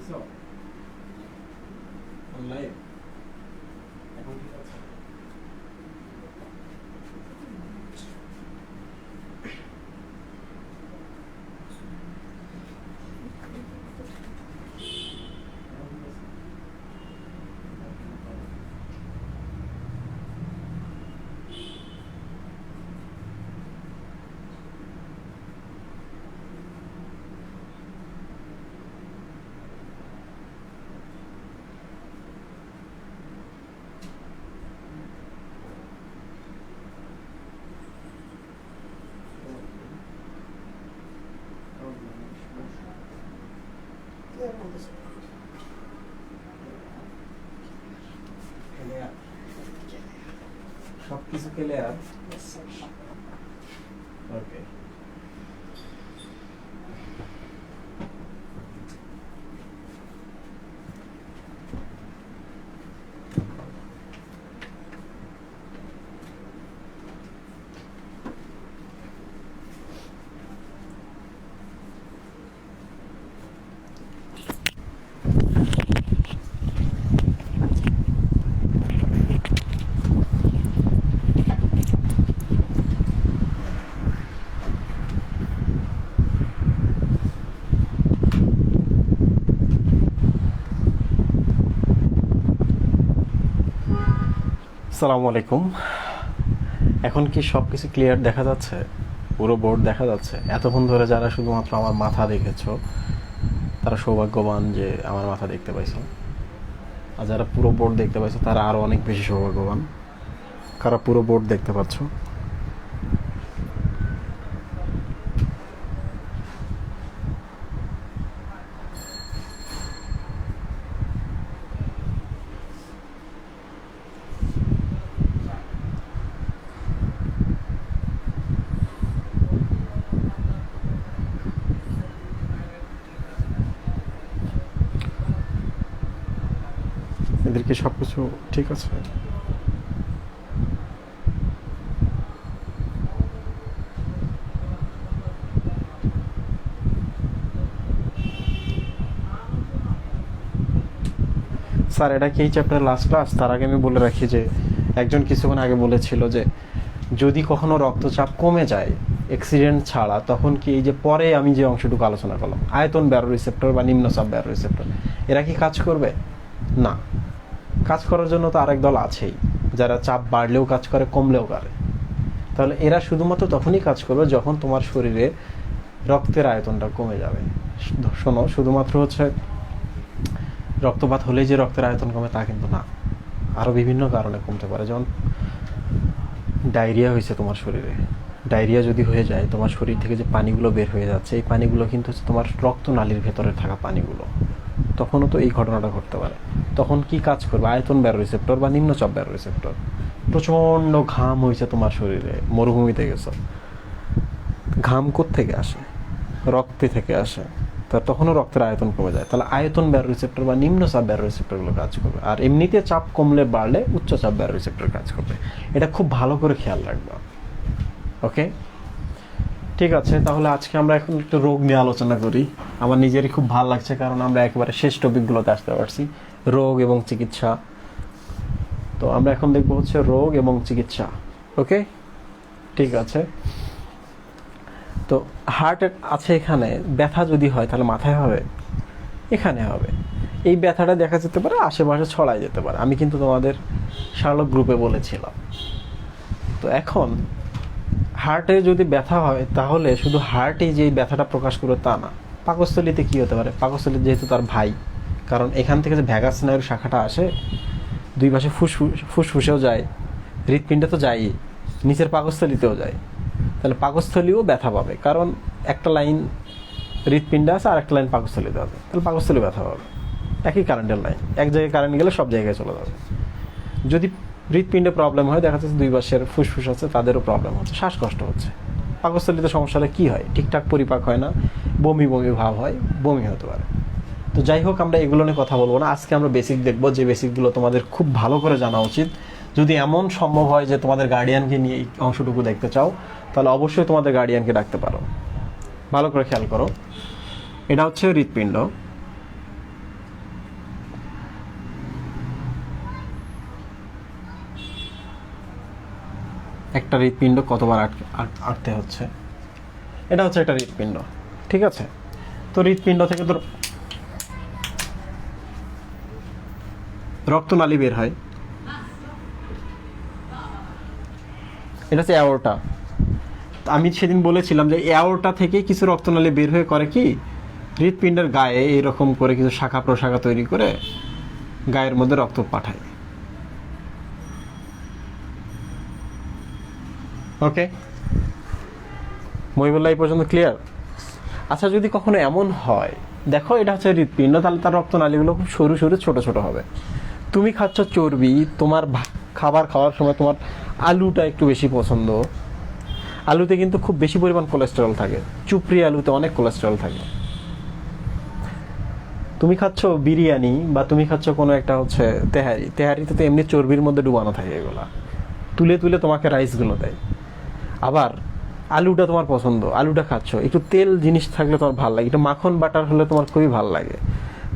দিছো অনলাইন এখন ঠিক আছে? সবকিছু ক্লিয়ার? ওকে। আসসালামু আলাইকুম। এখন কি সব কিছু ক্লিয়ার দেখা যাচ্ছে? পুরো বোর্ড দেখা যাচ্ছে? এতক্ষণ ধরে যারা শুধুমাত্র আমার মাথা দেখেছো তারা সৌভাগ্যবান যে আমার মাথা দেখতে পাইছো, আর যারা পুরো বোর্ড দেখতে পাইছো তারা আরও অনেক বেশি সৌভাগ্যবান, কারা পুরো বোর্ড দেখতে পাচ্ছ। এদের কি সব কিছু ঠিক আছে? স্যার এটা কি এই চ্যাপ্টারের লাস্ট ক্লাস? তার আগে আমি বলে রাখি যে একজন কিছুক্ষণ আগে বলেছিল যে যদি কখনো রক্তচাপ কমে যায় অ্যাক্সিডেন্ট ছাড়া, তখন কি এই যে পরে আমি যে অংশটুকু আলোচনা করলাম আয়তন ব্যারো রিসেপ্টর বা নিম্নচাপ ব্যারো রিসেপ্টর, এরা কি কাজ করবে? না। কাজ করার জন্য তো আরেক দল আছেই, যারা চাপ বাড়লেও কাজ করে, কমলেও করে। তাহলে এরা শুধুমাত্র তখনই কাজ করবে যখন তোমার শরীরে রক্তের আয়তনটা কমে যাবে। শোনো, শুধুমাত্র হচ্ছে রক্তপাত হলেই যে রক্তের আয়তন কমে তা কিন্তু না, আরও বিভিন্ন কারণে কমতে পারে। যেমন ডায়রিয়া হয়েছে তোমার শরীরে, ডায়রিয়া যদি হয়ে যায় তোমার শরীর থেকে যে পানিগুলো বের হয়ে যাচ্ছে, এই পানিগুলো কিন্তু হচ্ছে তোমার রক্তনালীর ভেতরে থাকা পানিগুলো, তখনও তো এই ঘটনাটা ঘটতে পারে। তখন কি কাজ করবে? আয়তন ব্যারো রিসেপ্টর বা নিম্নচাপ ব্যারো রিসেপ্টর। প্রচণ্ড ঘাম হয়েছে তোমার শরীরে, মরুভূমিতে গেছো, ঘাম কোত্থেকে আসে? রক্তে থেকে আসে। তা তখনও রক্তের আয়তন কমে যায়, তাহলে আয়তন ব্যারো রিসেপ্টর বা নিম্নচাপ ব্যারো রিসেপ্টরগুলো কাজ করবে। আর এমনিতে চাপ কমলে বাড়লে উচ্চচাপ ব্যারো রিসেপ্টর কাজ করবে। এটা খুব ভালো করে খেয়াল রাখবা। ওকে, ঠিক আছে। তাহলে আজকে আমরা এখন একটু রোগ নিয়ে আলোচনা করি। আমার নিজেরই খুব ভালো লাগছে, কারণ আমরা একেবারে শেষ টপিকগুলোতে আসতে পারছি, রোগ এবং চিকিৎসা। তো আমরা এখন দেখবো হচ্ছে রোগ এবং চিকিৎসা। ওকে, ঠিক আছে। তো হার্ট আছে এখানে, ব্যথা যদি হয় তাহলে মাথায় হবে, এখানে হবে। এই ব্যথাটা দেখা যেতে পারে আশেপাশে ছড়ায় যেতে পারে, আমি কিন্তু তোমাদের শার্লক গ্রুপে বলেছিলাম। তো এখন হার্টে যদি ব্যথা হয় তাহলে শুধু হার্টেই যে ব্যথাটা প্রকাশ করে তা না, পাকস্থলীতে কী হতে পারে? পাকস্থলীতে যেহেতু তার ভাই, কারণ এখান থেকে যে ভ্যাগাস স্নায়ুর শাখাটা আসে দুই পাশে ফুসফুসেও যায়, হৃৎপিণ্ডে তো যায়ই, নিচের পাকস্থলীতেও যায়। তাহলে পাকস্থলীও ব্যথা পাবে, কারণ একটা লাইন হৃৎপিণ্ডে আছে আর একটা লাইন পাকস্থলীতে আছে, তাহলে পাকস্থলী ব্যথা পাবে। একই কারেন্টের লাইন, এক জায়গায় কারেন্ট গেলে সব জায়গায় চলে যাবে। যদি হৃৎপিণ্ডে প্রবলেম হয়, দেখা যাচ্ছে দুই পাশের ফুসফুস আছে তাদেরও প্রবলেম হচ্ছে, শ্বাসকষ্ট হচ্ছে। পাকস্থলীতে সমস্যা হলে কী হয়? ঠিকঠাক পরিপাক হয় না, বমি বমি ভাব হয়, বমি হতে পারে। তো যাই হোক, আমরা এগুলো নিয়ে কথা বলবো না। আজকে আমরা বেসিক দেখবো, যে বেসিকগুলো তোমাদের খুব ভালো করে জানা উচিত। যদি এমন সম্ভব হয় যে তোমাদের গার্ডিয়ানকে নিয়ে এই অংশটুকু দেখতে চাও, তাহলে অবশ্যই তোমাদের গার্ডিয়ানকে ডাকতে পারো। ভালো করে খেয়াল করো, এটা হচ্ছে হৃৎপিণ্ড, একটা হৃৎপিণ্ড কতবার আটতে হচ্ছে। এটা হচ্ছে একটা হৃৎপিণ্ড, ঠিক আছে। তো হৃৎপিণ্ড থেকে তো রক্তনালী বের হয়, এটা হচ্ছে অ্যাওর্টা। আমি সেদিন বলেছিলাম যে অ্যাওর্টা থেকে কিছু রক্তনালী বের হয়ে করে কি, হৃৎপিণ্ডের গায়ে এরকম করে কিছু শাখা প্রশাখা তৈরি করে গায়ের মধ্যে রক্ত পাঠায়। ওকে, মহিবুল্লাহ এই পর্যন্ত ক্লিয়ার? আচ্ছা, যদি কখনো এমন হয়, দেখো এটা হচ্ছে হৃৎপিণ্ড, তাহলে তার রক্তনালীগুলো খুব সরু সরু ছোট ছোট হবে। তুমি খাচ্ছ চর্বি, তোমার খাবার খাওয়ার সময় তোমার আলুটা একটু বেশি পছন্দ, আলুতে কিন্তু খুব বেশি পরিমাণ কোলেস্টেরল থাকে, চুপড়ি আলুতে অনেক কোলেস্টেরল থাকে। তুমি খাচ্ছ বিরিয়ানি বা তুমি খাচ্ছ কোনো একটা হচ্ছে তেহারি, তেহারিতে তো এমনি চর্বির মধ্যে ডুবানো থাকে, এগুলা তুলে তুলে তোমাকে রাইসগুলো দেয়। আবার আলুটা তোমার পছন্দ, আলুটা খাচ্ছ, একটু তেল জিনিস থাকলে তোমার ভালো লাগে, একটু মাখন বাটার হলে তোমার খুবই ভালো লাগে,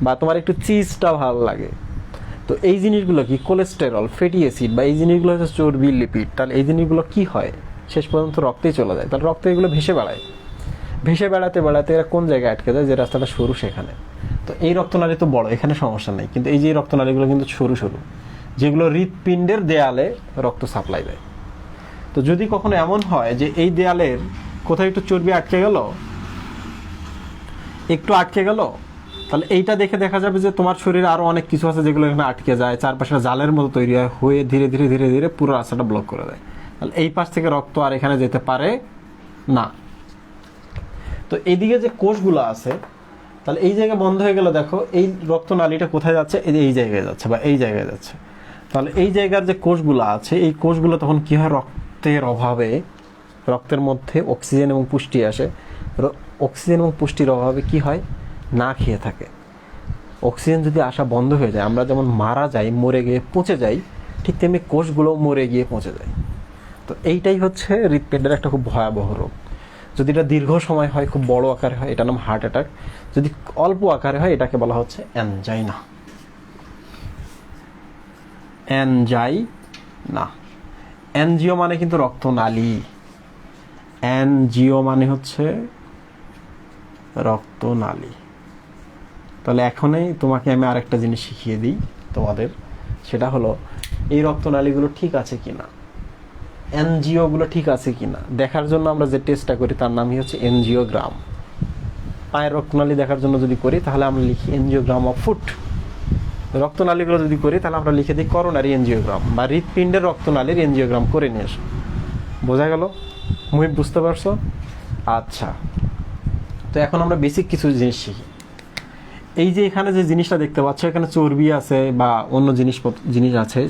বা তোমার একটু চিজটা ভালো লাগে। তো এই জিনিসগুলো কি কোলেস্টেরল, ফ্যাটি অ্যাসিড, বা এই জিনিসগুলো হচ্ছে চর্বি, লিপিড। তাহলে এই জিনিসগুলো কি হয়, শেষ পর্যন্ত রক্তেই চলে যায়। তাহলে রক্তে এগুলো ভেসে বেড়ায়, ভেসে বেড়াতে বেড়াতে এরা কোন জায়গায় আটকে যায়, যে রাস্তাটা সরু সেখানে। তো এই রক্তনালী তো বড়, এখানে সমস্যা নেই, কিন্তু এই যে রক্তনালীগুলো কিন্তু সরু সরু, যেগুলো হৃৎপিণ্ডের দেয়ালে রক্ত সাপ্লাই দেয়। তো যদি কখনো এমন হয় যে এই দেয়ালের কোথাও একটু চর্বি আটকে গেল, একটু আটকে গেল, তাহলে এইটা দেখে দেখা যাবে যে তোমার শরীরে আরো অনেক কিছু আছে যেগুলো এখানে আটকে যায়, চারপাশে জালের মতো তৈরি হয়, হয়ে ধীরে ধীরে ধীরে ধীরে পুরো রাস্তাটা ব্লক করে দেয়। তাহলে এই পাশ থেকে রক্ত আর এখানে যেতে পারে না। তো এইদিকে যে কোষগুলো আছে, তাহলে এই জায়গা বন্ধ হয়ে গেল, দেখো এই রক্তনালীটা কোথায় যাচ্ছে, এই জায়গায় যাচ্ছে বা এই জায়গায় যাচ্ছে। তাহলে এই জায়গার যে কোষগুলো আছে, এই কোষগুলো তখন কি হয়, রক্তের অভাবে, রক্তের মধ্যে অক্সিজেন এবং পুষ্টি আসে, অক্সিজেন এবং পুষ্টির অভাবে কি হয়, না খেয়ে থাকে। অক্সিজেন যদি আসা বন্ধ হয়ে যায়, আমরা যেমন মারা যাই, মরে গিয়ে পচে যাই, ঠিক তেমনি কোষগুলো মরে গিয়ে পচে যায়। তো এইটাই হচ্ছে হৃৎপিণ্ডের একটা খুব ভয়াবহ রোগ। যদি এটা দীর্ঘ সময় হয়, খুব বড় আকারে হয়, এটার নাম হার্ট অ্যাটাক। যদি অল্প আকারে হয়, এটাকে বলা হচ্ছে অ্যানজাইনা। অ্যানজাইনা, অ্যানজিও মানে কিন্তু রক্তনালী, অ্যানজিও মানে হচ্ছে রক্তনালী। তাহলে এখনই তোমাকে আমি আরেকটা জিনিস শিখিয়ে দিই তোমাদের, সেটা হলো এই রক্তনালীগুলো ঠিক আছে কিনা, এনজিওগুলো ঠিক আছে কিনা দেখার জন্য আমরা যে টেস্টটা করি তার নামই হচ্ছে এনজিওগ্রাম। পায়ের রক্তনালী দেখার জন্য যদি করি তাহলে আমরা লিখি এনজিওগ্রাম অফ ফুট। রক্তনালীগুলো যদি করি তাহলে আমরা লিখে দিই করোনারি এনজিওগ্রাম, বা হৃৎপিণ্ডের রক্তনালীর এনজিওগ্রাম করে নিয়ে এসো। বোঝা গেল? মুহিব, বুঝতে পারছো? আচ্ছা, তো এখন আমরা বেসিক কিছু জিনিস শিখি। এই যে এখানে যে জিনিসটা দেখতে পাচ্ছ, এখানে চর্বি আছে বা অন্য জিনিস আছে,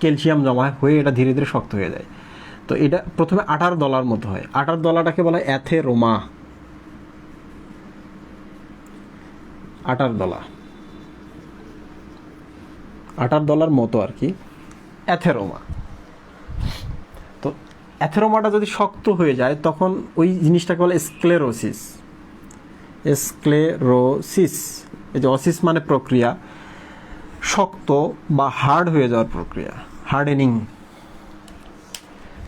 ক্যালসিয়াম জমা হয়ে এটা ধীরে ধীরে শক্ত হয়ে যায়। তো এটা প্রথমে আটার দলার মতো হয়, আটার দলাটাকে বলা হয় অ্যাথেরোমা। আটার দলা, আটার দলার মতো আর কি, অ্যাথেরোমা। তো অ্যাথেরোমাটা যদি শক্ত হয়ে যায় তখন ওই জিনিসটাকে বলে স্ক্লেরোসিস। স্ক্লেরোসিস, এই যে অসিস মানে প্রক্রিয়া, শক্ত বা হার্ড হয়ে যাওয়ার প্রক্রিয়া, হার্ডেনিং।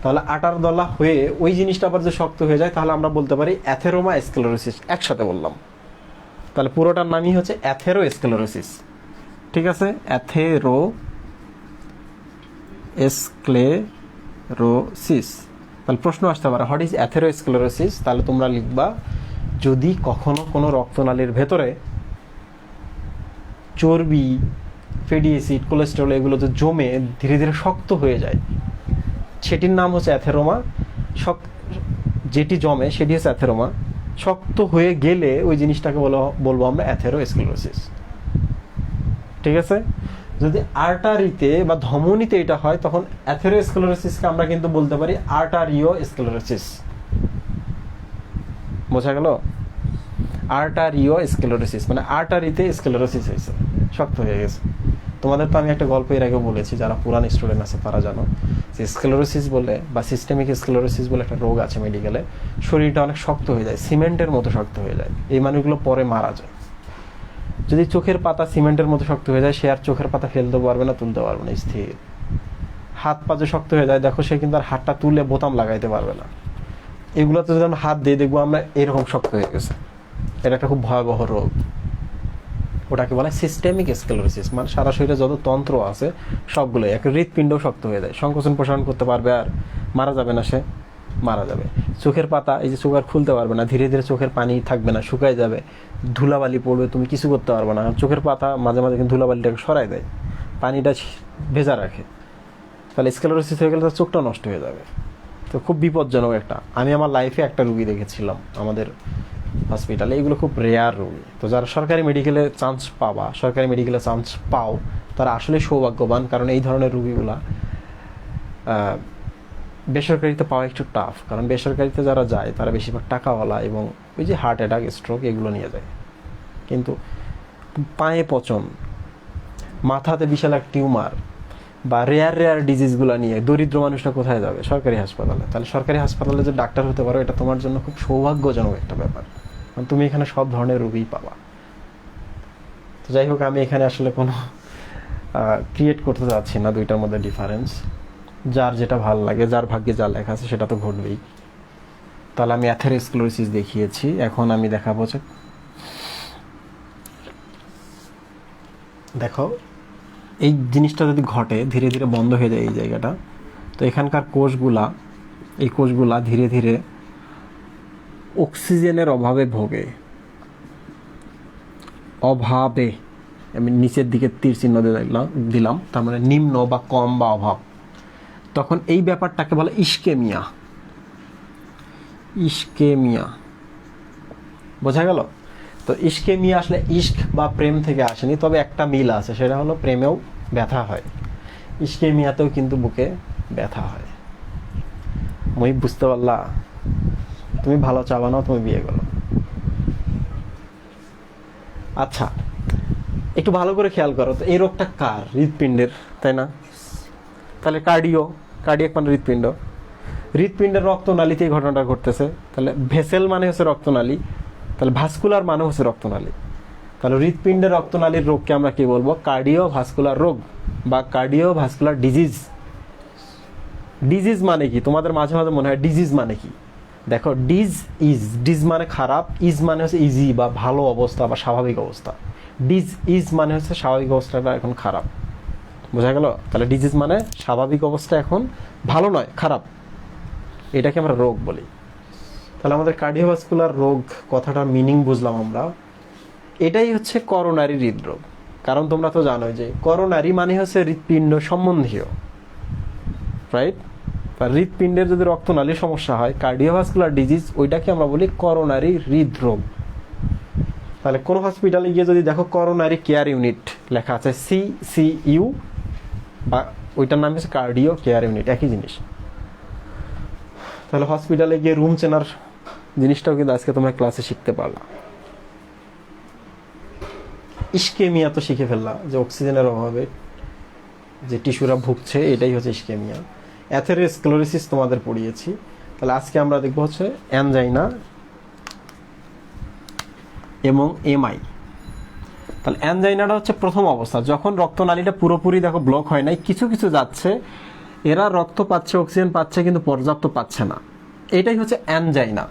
তাহলে আটার দলা হয়ে ওই জিনিসটা আবার যে শক্ত হয়ে যায়, তাহলে আমরা বলতে পারি অ্যাথেরোমা স্ক্লেরোসিস। একসাথে বললাম, তাহলে পুরোটার নামই হচ্ছে অ্যাথেরো স্ক্লেরোসিস। ঠিক আছে, অ্যাথেরো স্ক্লেরোসিস। তাহলে প্রশ্ন আসতে পারে হোয়াট ইজ অ্যাথেরো স্ক্লেরোসিস। তাহলে তোমরা লিখবা, যদি কখনো কোনো রক্তনালীর ভেতরে চর্বি, ফ্যাটি অ্যাসিড, কোলেস্টেরল এগুলো যে জমে ধীরে ধীরে শক্ত হয়ে যায়, সেটির নাম হচ্ছে অ্যাথেরোমা। যেটি জমে সেটি হচ্ছে অ্যাথেরোমা। শক্ত হয়ে গেলে ওই জিনিসটাকে বলবো আমরা অ্যাথেরোস্ক্লেরোসিস। ঠিক আছে, যদি আর্টারিতে বা ধমনীতে এটা হয় তখন অ্যাথেরোস্ক্লেরোসিসকে আমরা কিন্তু বলতে পারি আর্টারিও স্ক্লেরোসিস। বোঝা গেল? আর্টারিও স্ক্লেরোসিস মানে আর্টারিতে স্ক্লেরোসিস হয়েছে, শক্ত হয়ে গেছে। তোমাদের তো আমি একটা গল্প এর আগে বলেছি, যারা পুরান স্টুডেন্ট আছে তারা জানো যে স্ক্লেরোসিস বলে বা সিস্টেমিক স্ক্লেরোসিস বলে একটা রোগ আছে মেডিকেলে। শরীরটা অনেক শক্ত হয়ে যায়, সিমেন্টের মতো শক্ত হয়ে যায়, এই মানুষগুলো পরে মারা যায়। যদি চোখের পাতা সিমেন্টের মতো শক্ত হয়ে যায়, সে আর চোখের পাতা ফেলতে পারবে না, তুলতে পারবে না, স্থির। হাত পা যে শক্ত হয়ে যায়, দেখো সে কিন্তু আর হাতটা তুলে বোতাম লাগাইতে পারবে না। এগুলোতে যদি আমরা হাত দিয়ে দেখবো আমরা এরকম শক্ত হয়ে গেছে। এটা একটা খুব ভয়াবহ রোগ। ওটাকে বলে সিস্টেমিক স্ক্লেরোসিস, মানে সারা শরীরে যত তন্ত্র আছে সবগুলোই, একটা হৃৎপিণ্ডও শক্ত হয়ে যায়, সংকোচন প্রসারণ করতে পারবে আর মারা যাবে না, সে মারা যাবে। চোখের পাতা, এই যে চোখ আর খুলতে পারবে না, ধীরে ধীরে চোখের পানি থাকবে না, শুকায় যাবে, ধুলাবালি পড়বে, তুমি কিছু করতে পারবে না। চোখের পাতা মাঝে মাঝে কিন্তু ধুলাবালিটাকে সরাই দেয়, পানিটা ভেজা রাখে। তাহলে স্ক্লেরোসিস হয়ে গেলে তার চোখটা নষ্ট হয়ে যাবে। তো খুব বিপজ্জনক একটা। আমি আমার লাইফে একটা রুগী দেখেছিলাম আমাদের হসপিটালে। এগুলো খুব রেয়ার রুগী। তো যারা সরকারি মেডিকেলে চান্স পাবা, সরকারি মেডিকেলে চান্স পাও, তারা আসলে সৌভাগ্যবান, কারণ এই ধরনের রুগীগুলা বেসরকারিতে পাওয়া একটু টাফ। কারণ বেসরকারিতে যারা যায় তারা বেশিরভাগ টাকাওয়ালা এবং ওই যে হার্ট অ্যাটাক, স্ট্রোক এগুলো নিয়ে যায়। কিন্তু পায়ে পচন, মাথাতে বিশাল এক টিউমার বা রেয়ার ডিজিজগুলো নিয়ে দরিদ্র মানুষরা কোথায় যাবে? সরকারি হাসপাতালে। তাহলে সরকারি হাসপাতালে যে ডাক্তার হতে পারো, এটা তোমার জন্য খুব সৌভাগ্যজনক একটা ব্যাপার, কারণ তুমি এখানে সব ধরনের রোগী পাবা। তো যাই হোক, আমি এখানে আসলে কোনো ক্রিয়েট করতে চাচ্ছি না দুইটার মধ্যে ডিফারেন্স। যার যেটা ভালো লাগে, যার ভাগ্যে যা লেখা আছে সেটা তো ঘটবেই। তাহলে আমি অ্যাথেরোস্ক্লেরোসিস দেখিয়েছি, এখন আমি দেখাবো যে, দেখো এই জিনিসটা যদি ঘটে, ধীরে ধীরে বন্ধ হয়ে যায় এই জায়গাটা, তো এখানকার কোষগুলা, এই কোষগুলা ধীরে ধীরে অক্সিজেনের অভাবে ভোগে। অভাবে, আমি নিচের দিকে তীর চিহ্ন দিলাম, তার মানে নিম্ন বা কম বা অভাব। তখন এই ব্যাপারটাকে বলে ইস্কেমিয়া। ইস্কেমিয়া, বোঝা গেল? তো ইস্কেমিয়া আসলে ইস্ক বা প্রেম থেকে আসেনি, তবে একটা মিল আছে, সেটা হলো প্রেমেও ব্যথা হয়, ইস্কেমিয়াতেও কিন্তু বুকে ব্যথা হয়। মই বুঝতে পারলা? তুমি ভালো চা বানাও, তুমি বিয়ে করো। আচ্ছা, একটু ভালো করে খেয়াল করো তো, এই রোগটা কার? হৃৎপিণ্ডের, তাই না? তাহলে কার্ডিয়াক মানে হৃৎপিণ্ড, হৃৎপিণ্ডের রক্তনালীতে এই ঘটনাটা ঘটতেছে। তাহলে ভেসেল মানে হচ্ছে রক্তনালী, তাহলে ভাস্কুলার মানে হচ্ছে রক্তনালী। তাহলে হৃৎপিণ্ডের রক্তনালীর রোগকে আমরা কি বলবো? কার্ডিওভাস্কুলার রোগ বা কার্ডিওভাস্কুলার ডিজিজ। ডিজিজ মানে কি? তোমাদের মাঝে মাঝে মনে হয় ডিজিজ মানে কি? দেখো, ডিজ মানে খারাপ, ইজ মানে হচ্ছে ইজি বা ভালো অবস্থা বা স্বাভাবিক অবস্থা। ইজ মানে হচ্ছে স্বাভাবিক অবস্থাটা এখন খারাপ, বোঝা গেল? তাহলে ডিজিজ মানে স্বাভাবিক অবস্থা এখন ভালো নয়, খারাপ, এটাকে আমরা রোগ বলি। তাহলে আমাদের কার্ডিওভাস্কুলার রোগ কথাটার মিনিং বুঝলাম আমরা। এটাই হচ্ছে করোনারি হৃদরোগ। কারণ তোমরা তো জানোই যে করোনারি মানে হচ্ছে হৃৎপিণ্ড সম্বন্ধীয়, রাইট? হৃৎপিণ্ডের যদি রক্তনালীর সমস্যা হয়, কার্ডিওভাস্কুলার ডিজিজ, ওইটাকে আমরা বলি করোনারি হৃদরোগ। তাহলে কোনো হসপিটালে গিয়ে যদি দেখো করোনারি কেয়ার ইউনিট লেখা আছে, CCU, বা ওইটার নাম হচ্ছে কার্ডিও কেয়ার ইউনিট, একই জিনিস। তাহলে হসপিটালে গিয়ে রুম চেনার জিনিসটাও কিন্তু আজকে তোমরা ক্লাসে শিখতে পারলা। ইস্কেমিয়া তো শিখে ফেললা, যে অক্সিজেনের অভাবে যে টিস্যুরা ভুগছে, এটাই হচ্ছে ইস্কেমিয়া। অ্যাথেরোস্ক্লেরোসিস তোমাদের পড়িয়েছি। তাহলে আজকে আমরা দেখবো হচ্ছে অ্যানজাইনা এবং MI। তাহলে অ্যানজাইনাটা হচ্ছে প্রথম অবস্থা, যখন রক্তনালীটা পুরোপুরি দেখো ব্লক হয় নাই, কিছু কিছু যাচ্ছে, এরা রক্ত পাচ্ছে, অক্সিজেন পাচ্ছে, কিন্তু পর্যাপ্ত পাচ্ছে না, এটাই হচ্ছে অ্যানজাইনা।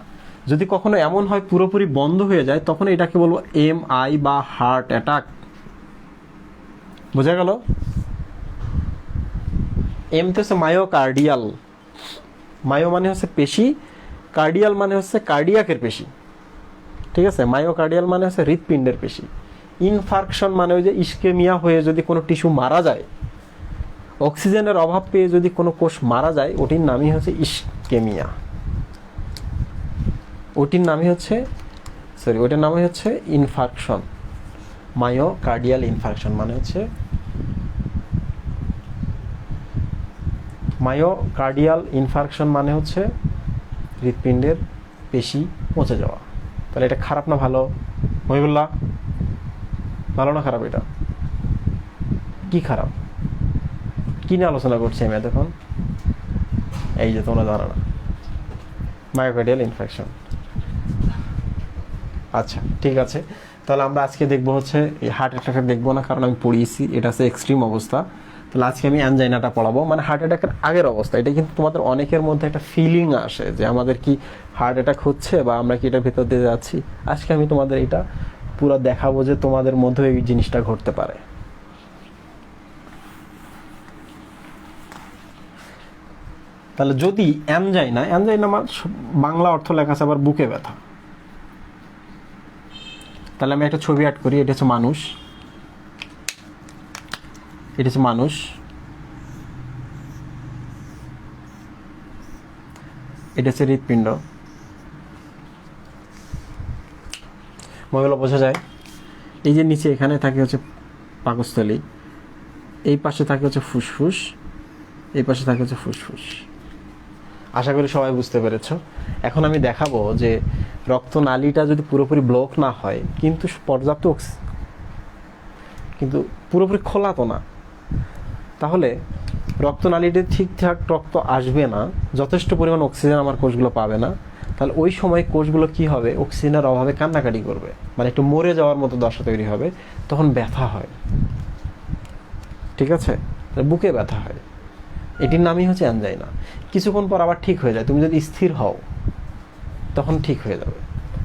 যদি কখনো এমন হয় পুরোপুরি বন্ধ হয়ে যায়, তখন এটাকে বলবো MI বা হার্ট অ্যাটাক। বোঝা গেল? এম তো হচ্ছে মায়োকার্ডিয়াল, মায়ো মানে হচ্ছে পেশি, কার্ডিয়াল মানে হচ্ছে কার্ডিয়াকের পেশি, ঠিক আছে? মায়োকার্ডিয়াল মানে হচ্ছে হৃৎপিণ্ডের পেশি। ইনফার্কশন মানে ওই যে ইস্কেমিয়া হয়ে যদি কোনো টিস্যু মারা যায়, অক্সিজেনের অভাব পেয়ে যদি কোনো কোষ মারা যায়, ওটির নামই হচ্ছে ইস্কেমিয়া। ওটার নামই হচ্ছে ইনফার্কশন। মায়োকার্ডিয়াল ইনফার্কশন মানে হচ্ছে, মায়োকার্ডিয়াল ইনফার্কশন মানে হচ্ছে হৃৎপিণ্ডের পেশি পচে যাওয়া। তাহলে এটা খারাপ না ভালো? মহিবুল্লাহ, ভালো না খারাপ? এটা কি খারাপ? কি নিয়ে আলোচনা করছি আমি এতক্ষণ? এই যে তোমরা জানো না, মায়োকার্ডিয়াল ইনফেকশন। আচ্ছা, ঠিক আছে। তাহলে আমরা আজকে দেখবো হচ্ছে এই হার্ট অ্যাটাক দেখবো না, কারণ আমি পড়িয়েছি এটা হচ্ছে এক্সট্রিম অবস্থা। তাহলে আজকে আমি অ্যানজাইনাটা পড়াবো, মানে হার্ট অ্যাটাকের আগের অবস্থা। এটা কিন্তু তোমাদের অনেকের মধ্যে একটা ফিলিং আসে যে আমাদের কি হার্ট অ্যাটাক হচ্ছে বা আমরা কি এটার ভিতর দিয়ে যাচ্ছি। আজকে আমি তোমাদের এটা পুরো দেখাবো যে তোমাদের মধ্যে এই জিনিসটা ঘটতে পারে। তাহলে যদি অ্যানজাইনা আমার বাংলা অর্থ লেখা আছে আবার বুকে ব্যথা। তাহলে আমি একটা ছবি অ্যাড করি। এটা হচ্ছে মানুষ, এটা হচ্ছে মানুষ, এটা হচ্ছে হৃৎপিণ্ড। মহিলা বোঝা যায়। এই যে নিচে এখানে থাকে হচ্ছে পাকস্থলী, এই পাশে থাকে হচ্ছে ফুসফুস, এই পাশে থাকে হচ্ছে ফুসফুস। আশা করি সবাই বুঝতে পেরেছ। এখন আমি দেখাবো যে রক্তনালীটা যদি পুরোপুরি ব্লক না হয় কিন্তু পর্যাপ্ত কিন্তু পুরোপুরি খোলা তো না, তাহলে রক্তনালীতে ঠিকঠাক রক্ত আসবে না, যথেষ্ট পরিমাণ অক্সিজেন আমার কোষগুলো পাবে না। তাহলে ওই সময় কোষগুলো কি হবে, অক্সিজেনের অভাবে কান্নাকাটি করবে, মানে একটু মরে যাওয়ার মতো দশা তৈরি হবে, তখন ব্যথা হয়। ঠিক আছে, বুকে ব্যথা হয়, এটির নামই হচ্ছে অ্যানজাইনা। কিছুক্ষণ পর আবার ঠিক হয়ে যায়, তুমি যদি স্থির হও তখন ঠিক হয়ে যাবে।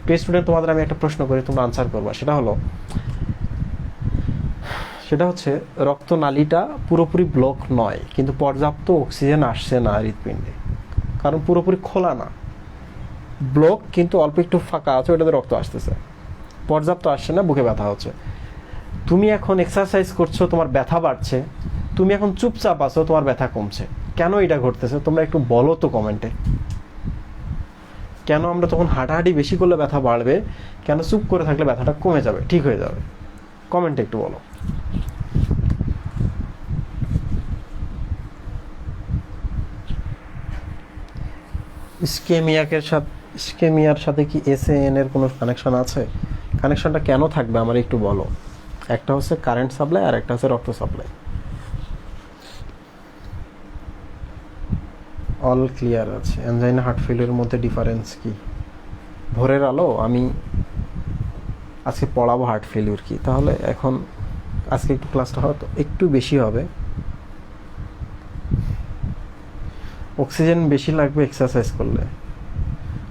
প্রিয় স্টুডেন্ট, তোমাদের আমি একটা প্রশ্ন করি, তোমরা আনসার করবা। সেটা হচ্ছে রক্তনালীটা পুরোপুরি ব্লক নয় কিন্তু পর্যাপ্ত অক্সিজেন আসছে না হৃৎপিণ্ডে, কারণ পুরোপুরি খোলা না। ব্লক কিন্তু অল্প একটু ফাঁকা আছে, ওইটাতে রক্ত আসতেছে, পর্যাপ্ত আসছে না, বুকে ব্যথা হচ্ছে। তুমি এখন এক্সারসাইজ করছো, তোমার ব্যথা বাড়ছে, তুমি এখন চুপচাপ আছো, তোমার ব্যথা কমছে। কেন এটা ঘটতেছে তোমরা একটু বলো তো কমেন্টে। কেন আমরা তখন হাঁটাহাঁটি বেশি করলে ব্যথা বাড়বে, কেন চুপ করে থাকলে ব্যথাটা কমে যাবে, ঠিক হয়ে যাবে? কমেন্টে একটু বলো। ইস্কেমিয়ার সাথে কি এসএএন এর কোনো কানেকশন আছে? কানেকশনটা কেন থাকবে আমার একটু বলো। একটা হচ্ছে কারেন্ট সাপ্লাই আর একটা হচ্ছে রক্ত সাপ্লাই। অল ক্লিয়ার আছে। অ্যানজাইনা হার্ট ফেলিওরের মধ্যে ডিফারেন্স কি? ভোরের আলো আমি আজকে পড়াবো হার্ট ফেলিওর কি। তাহলে এখন আজকে একটু ক্লাসটা হয়তো একটু বেশি হবে, অক্সিজেন বেশি লাগবে এক্সারসাইজ করলে।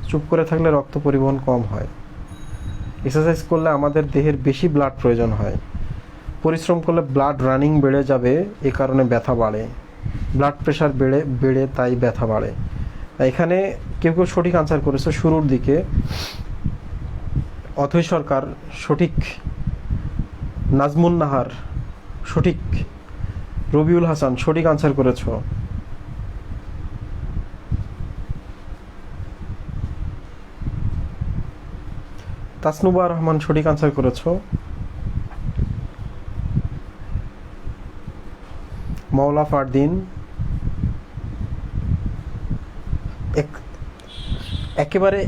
চুপ করে থাকলে রক্ত পরিবহন কম হয়। এক্সারসাইজ করলে আমাদের দেহের বেশি ব্লাড প্রয়োজন হয়। পরিশ্রম করলে ব্লাড রানিং বেড়ে যাবে, এ কারণে ব্যথা বাড়ে। ব্লাড প্রেশার বেড়ে তাই ব্যথা বাড়ে। এখানে কেউ কেউ সঠিক আনসার করেছে শুরুর দিকে। অথৈ সরকার সঠিক, নাজমুন নাহার সঠিক, রবিউল হাসান সঠিক আনসার করেছ। তাসনুবা রহমান সঠিক আনসার করেছ। মৌলা ফারদিন একেবারে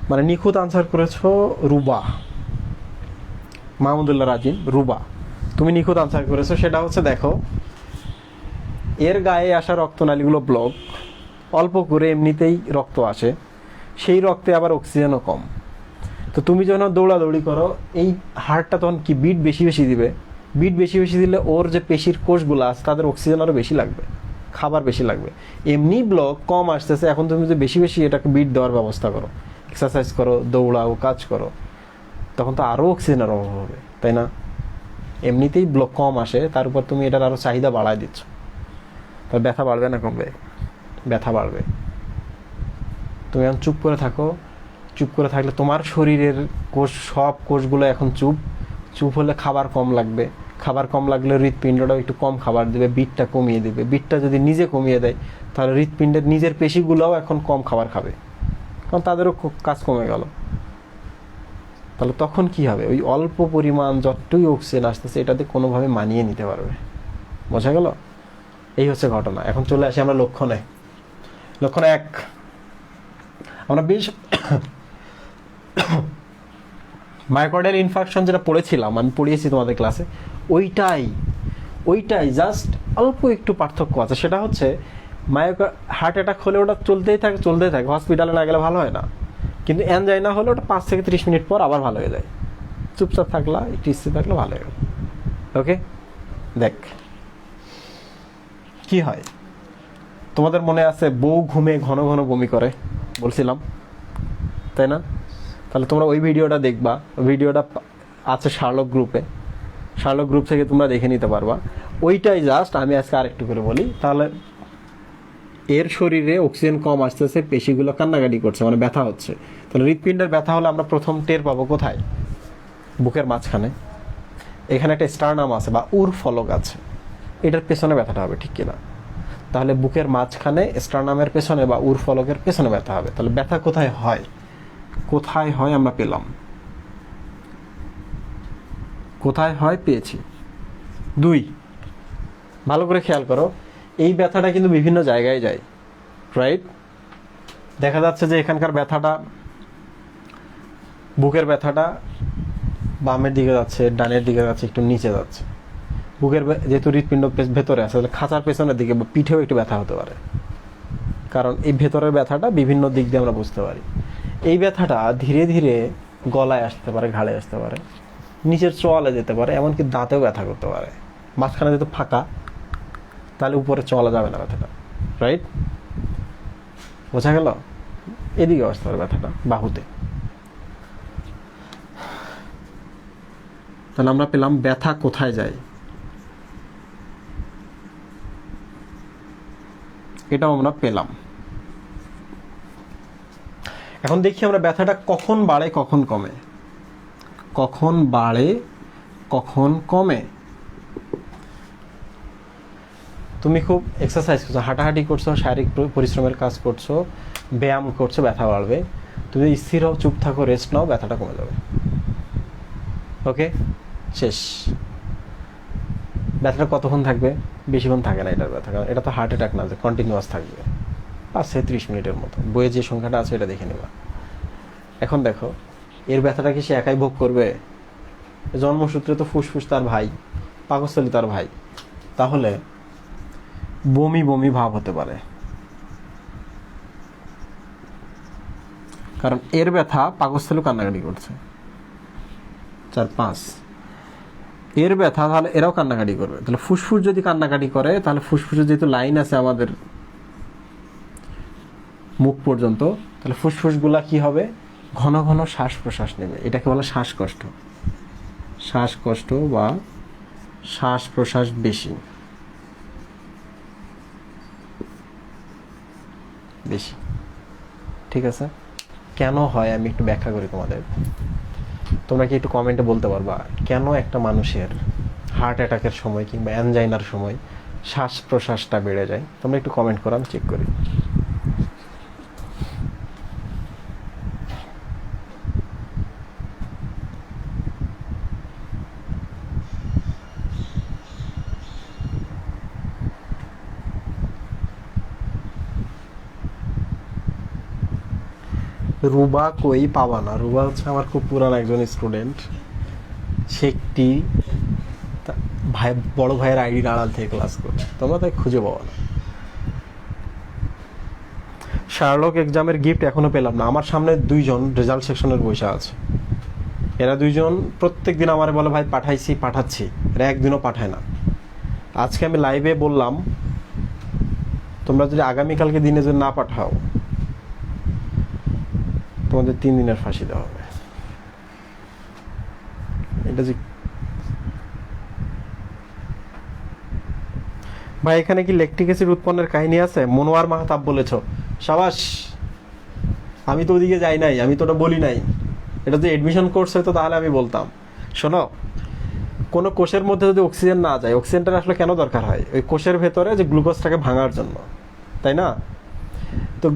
মানে নিখুঁত আনসার করেছ। রুবা, মাহমুদুল্লাহ রাজিন, রুবা তুমি নিখুঁত আনসার করেছো। সেটা হচ্ছে দেখো, এর গায়ে আসা রক্তনালীগুলো ব্লক, অল্প করে এমনিতেই রক্ত আসে, সেই রক্তে আবার অক্সিজেনও কম। তো তুমি যখন দৌড়াদৌড়ি করো, এই হার্টটা তখন কি বিট বেশি বেশি দিবে। বিট বেশি বেশি দিলে ওর যে পেশির কোষগুলো আছে তাদের অক্সিজেন আরও বেশি লাগবে, খাবার বেশি লাগবে। এমনি ব্লক কম আসতেছে, এখন তুমি যদি বেশি বেশি এটাকে বিট দেওয়ার ব্যবস্থা করো, এক্সারসাইজ করো, দৌড়াও, কাজ করো, তখন তো আরও অক্সিজেনের অভাব হবে, তাই না? এমনিতেই ব্লক কম আসে, তার উপর তুমি এটার আরও চাহিদা বাড়ায় দিচ্ছ, তাহলে ব্যথা বাড়বে না কমবে? ব্যথা বাড়বে। তুমি এখন চুপ করে থাকো। চুপ করে থাকলে তোমার শরীরের কোষ, সব কোষগুলো এখন চুপ হলে খাবার কম লাগবে। খাবার কম লাগলে হৃৎপিণ্ডটাও একটু কম খাবার দেবে, বিটটা কমিয়ে দেবে। বিটটা যদি নিজে কমিয়ে দেয় তাহলে হৃৎপিণ্ডের নিজের পেশিগুলোও এখন কম খাবার খাবে, কারণ তাদেরও কাজ কমে গেল। তাহলে তখন কি হবে, ওই অল্প পরিমাণ যতটুকু অক্সিজেন আসতেছে এটাতে কোনোভাবে মানিয়ে নিতে পারবে। বোঝা গেল? এই হচ্ছে ঘটনা। এখন চলে আসি আমরা লক্ষণে। লক্ষণ 1, আমরা বেশ মায়োকার্ডিয়াল ইনফার্কশন যেটা পড়েছিলাম, আমি পড়িয়েছি তোমাদের ক্লাসে, ওইটাই জাস্ট অল্প একটু পার্থক্য আছে। সেটা হচ্ছে হার্ট অ্যাটাক হলে ওটা চলতেই থাকে, হসপিটালে না গেলে ভালো হয় না। কিন্তু অ্যানজাইনা হলে ওটা 5 থেকে 30 মিনিট পর আবার ভালো হয়ে যায়। চুপচাপ থাকলা, একটু স্থির থাকলে ভালো হয়ে গেল। ওকে, দেখ কি হয়? তোমাদের মনে আছে বউ ঘুমে ঘন ঘন বমি করে, বলছিলাম তাই না? তাহলে তোমরা ওই ভিডিওটা দেখবা, ভিডিওটা আছে শার্লক গ্রুপে, শার্লক গ্রুপ থেকে তোমরা দেখে নিতে পারবা। ওইটাই জাস্ট আমি আজকে আরেকটু করে বলি। তাহলে এর শরীরে অক্সিজেন কম আসতেছে, পেশিগুলো কান্নাকাটি করছে, মানে ব্যথা হচ্ছে। তাহলে হৃৎপিণ্ডের ব্যথা হলে আমরা প্রথম টের পাবো কোথায়? বুকের মাঝখানে। এখানে একটা স্টারনাম আছে বা উর ফলক আছে, এটার পেছনে ব্যথাটা হবে, ঠিক কিনা? তাহলে বুকের মাঝখানে স্টারনামের পেছনে বা উর ফলকের পেছনে ব্যথা হবে। তাহলে ব্যথা কোথায় হয়? কোথায় হয় আমরা পেলাম, কোথায় হয় পেয়েছি। 2, ভালো করে খেয়াল করো, এই ব্যথাটা কিন্তু বিভিন্ন জায়গায় যায়, রাইট? দেখা যাচ্ছে যে এখানকার ব্যথাটা, বুকের ব্যথাটা বামের দিকে যাচ্ছে, ডানের দিকে যাচ্ছে, একটু নিচে যাচ্ছে। বুকের যেহেতু হৃৎপিণ্ড ভেতরে আছে, তাহলে খাঁচার পেছনের দিকে বা পিঠেও একটু ব্যথা হতে পারে, কারণ এই ভেতরের ব্যথাটা বিভিন্ন দিক দিয়ে আমরা বুঝতে পারি। এই ব্যথাটা ধীরে ধীরে গলায় আসতে পারে, ঘাড়ে আসতে পারে, নিচের চোয়ালে যেতে পারে, এমনকি দাঁতেও ব্যথা করতে পারে। মাঝখানে যেহেতু ফাঁকা, তাহলে উপরে চলা যাবে না ব্যথাটা, রাইট? বোঝা গেল? এদিকে আসতে পারে ব্যথাটা, বাহুতে। তাহলে আমরা পেলাম ব্যথা কোথায় যায়, এটাও আমরা পেলাম। এখন দেখি আমরা ব্যথাটা কখন বাড়ে কখন কমে, কখন বাড়ে কখন কমে। তুমি খুব এক্সারসাইজ করছো, হাঁটাহাঁটি করছো, শারীরিক পরিশ্রমের কাজ করছো, ব্যায়াম করছো, ব্যথা বাড়বে। তুমি স্থির হও, চুপ থাকো, রেস্ট নাও, ব্যথাটা কমে যাবে। ওকে, শেষ। ব্যথাটা কতক্ষণ থাকবে? বেশিক্ষণ থাকে না এটার ব্যথা, কারণ এটা তো হার্ট অ্যাটাক না যে কন্টিনিউয়াস থাকবে। 5 থেকে 30 মিনিটের মতো, বইয়ে যে সংখ্যাটা আছে এটা দেখে নেবা। এখন দেখো, এর ব্যথাটা কি সে একাই ভোগ করবে? জন্মসূত্রে তো ফুসফুস তার ভাই, পাকস্থলী তার ভাই, তাহলে বমি বমি ভাব হতে পারে, কারণ এর ব্যথা পাকস্থলী কান্নাকাটি করছে। 4, 5 এর ব্যথা, তাহলে এরাও কান্নাকাটি করবে। তাহলে ফুসফুস যদি কান্নাকাটি করে, তাহলে ফুসফুসের যেহেতু লাইন আছে আমাদের মুখ পর্যন্ত, তাহলে ফুসফুসগুলা কি হবে? ঘন ঘন শ্বাস প্রশ্বাস নেবে। এটাকে বলে শ্বাসকষ্ট, শ্বাসকষ্ট বা শ্বাস প্রশ্বাস বেশি বেশি। ঠিক আছে, কেন হয় আমি একটু ব্যাখ্যা করি তোমাদের। তোমরা কি একটু কমেন্টে বলতে পারবা কেন একটা মানুষের হার্ট অ্যাটাকের সময় কিংবা অ্যানজাইনার সময় শ্বাস প্রশ্বাসটা বেড়ে যায়? তোমরা একটু কমেন্ট করো, আমি চেক করি। রুবা কই পাবা না, রুবা হচ্ছে আমার খুব পুরান একজন স্টুডেন্ট। সে একটি ভাই, বড় ভাইয়ের আইডির আড়াল থেকে ক্লাস করে, তোমরা তাই খুঁজে পাবো না। শার্লক এক্সামের গিফট এখনো পেলাম না। আমার সামনে 2জন রেজাল্ট সেকশনের বসে আছে, এরা 2জন প্রত্যেক দিন আমারে বলে ভাই পাঠাইছি, পাঠাচ্ছি, এরা একদিনও পাঠায় না। আজকে আমি লাইভে বললাম তোমরা যদি আগামীকালকে দিনে যদি না পাঠাও, তোমাদের 3 দিনের ফাঁসি দেওয়া হবে। এটা যে ভাই, এখানে কি ল্যাকটিক অ্যাসিড উৎপন্নের কাহিনী আছে? মনোয়ার মাহতাব বলেছ, সাবাস। আমি তো ওদিকে যাই নাই, আমি তো ওটা বলি নাই। এটা যদি এডমিশন কোর্স হতো তাহলে আমি বলতাম। শোনো, কোনো কোষের মধ্যে যদি অক্সিজেন না যায়, অক্সিজেনটা আসলে কেন দরকার হয়? ওই কোষের ভেতরে যে গ্লুকোজটাকে ভাঙার জন্য, তাই না? তো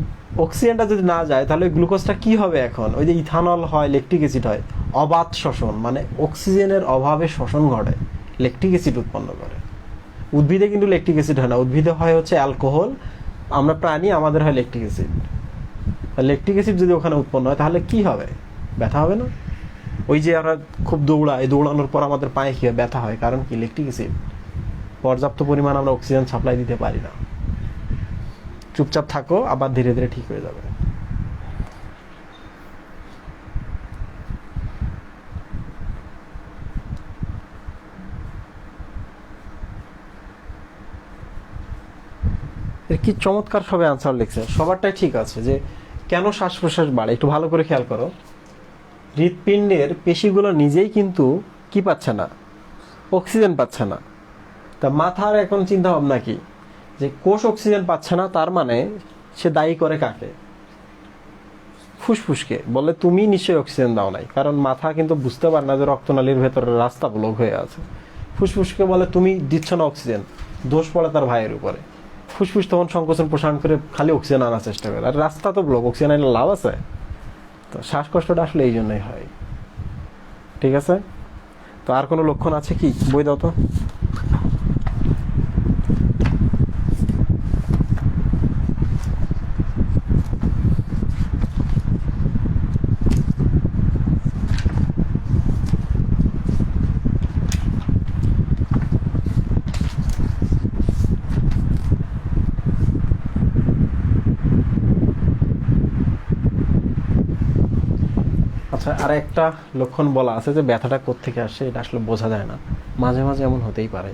অক্সিজেনটা যদি না যায়, তাহলে ওই গ্লুকোজটা কি হবে? এখন ওই যে ইথানল হয়, ল্যাকটিক অ্যাসিড হয়, অবাধ শ্বসন, মানে অক্সিজেনের অভাবে শ্বসন ঘটে, ল্যাকটিক অ্যাসিড উৎপন্ন করে। উদ্ভিদে কিন্তু ল্যাকটিক অ্যাসিড হয় না, উদ্ভিদে হয় হচ্ছে অ্যালকোহল। আমরা প্রাণী, আমাদের হয় ল্যাকটিক অ্যাসিড। ল্যাকটিক অ্যাসিড যদি ওখানে উৎপন্ন হয়, তাহলে কি হবে? ব্যথা হবে না? ওই যে আমরা খুব দৌড়াই, দৌড়ানোর পর আমাদের পায়ে কি হয়? ব্যথা হয়। কারণ কি? Lactic acid. পর্যাপ্ত পরিমাণ আমরা অক্সিজেন সাপ্লাই দিতে পারি না। চুপচাপ থাকো, আবার ধীরে ধীরে ঠিক হয়ে যাবে। কি চমৎকার সবে আনসার লিখছে, সবারটাই ঠিক আছে। যে কেন শ্বাস প্রশ্বাস বাড়ে একটু ভালো করে খেয়াল করো। হৃৎপিণ্ডের পেশিগুলো নিজেই কিন্তু কি পাচ্ছে না, অক্সিজেন পাচ্ছে না। তা মাথার এখন চিন্তা ভাবনা কি, যে কোষ অক্সিজেন পাচ্ছে না, তার মানে সে দায়ী করে কাকে? ফুসফুসকে। বলে তুমি নিশ্চয়ই অক্সিজেন দাও নাই, কারণ মাথা কিন্তু বুঝতে পারে না যে রক্তনালীর ভেতরে রাস্তা ব্লক হয়ে আছে। ফুসফুসকে বলে তুমি দিচ্ছ না অক্সিজেন, দোষ পড়ে তার ভাইয়ের উপরে। ফুসফুস তখন সংকোচন প্রসারণ করে খালি অক্সিজেন আনার চেষ্টা করে, আর রাস্তা তো ব্লক, অক্সিজেন আনলে লাভ আছে? তো শ্বাসকষ্টটা আসলে এই জন্যই হয়। ঠিক আছে, তো আর কোনো লক্ষণ আছে কি? বই দাও তো। আচ্ছা, আর একটা লক্ষণ বলা আছে যে ব্যথাটা কোত্থেকে আসে এটা আসলে বোঝা যায় না। মাঝে মাঝে এমন হতেই পারে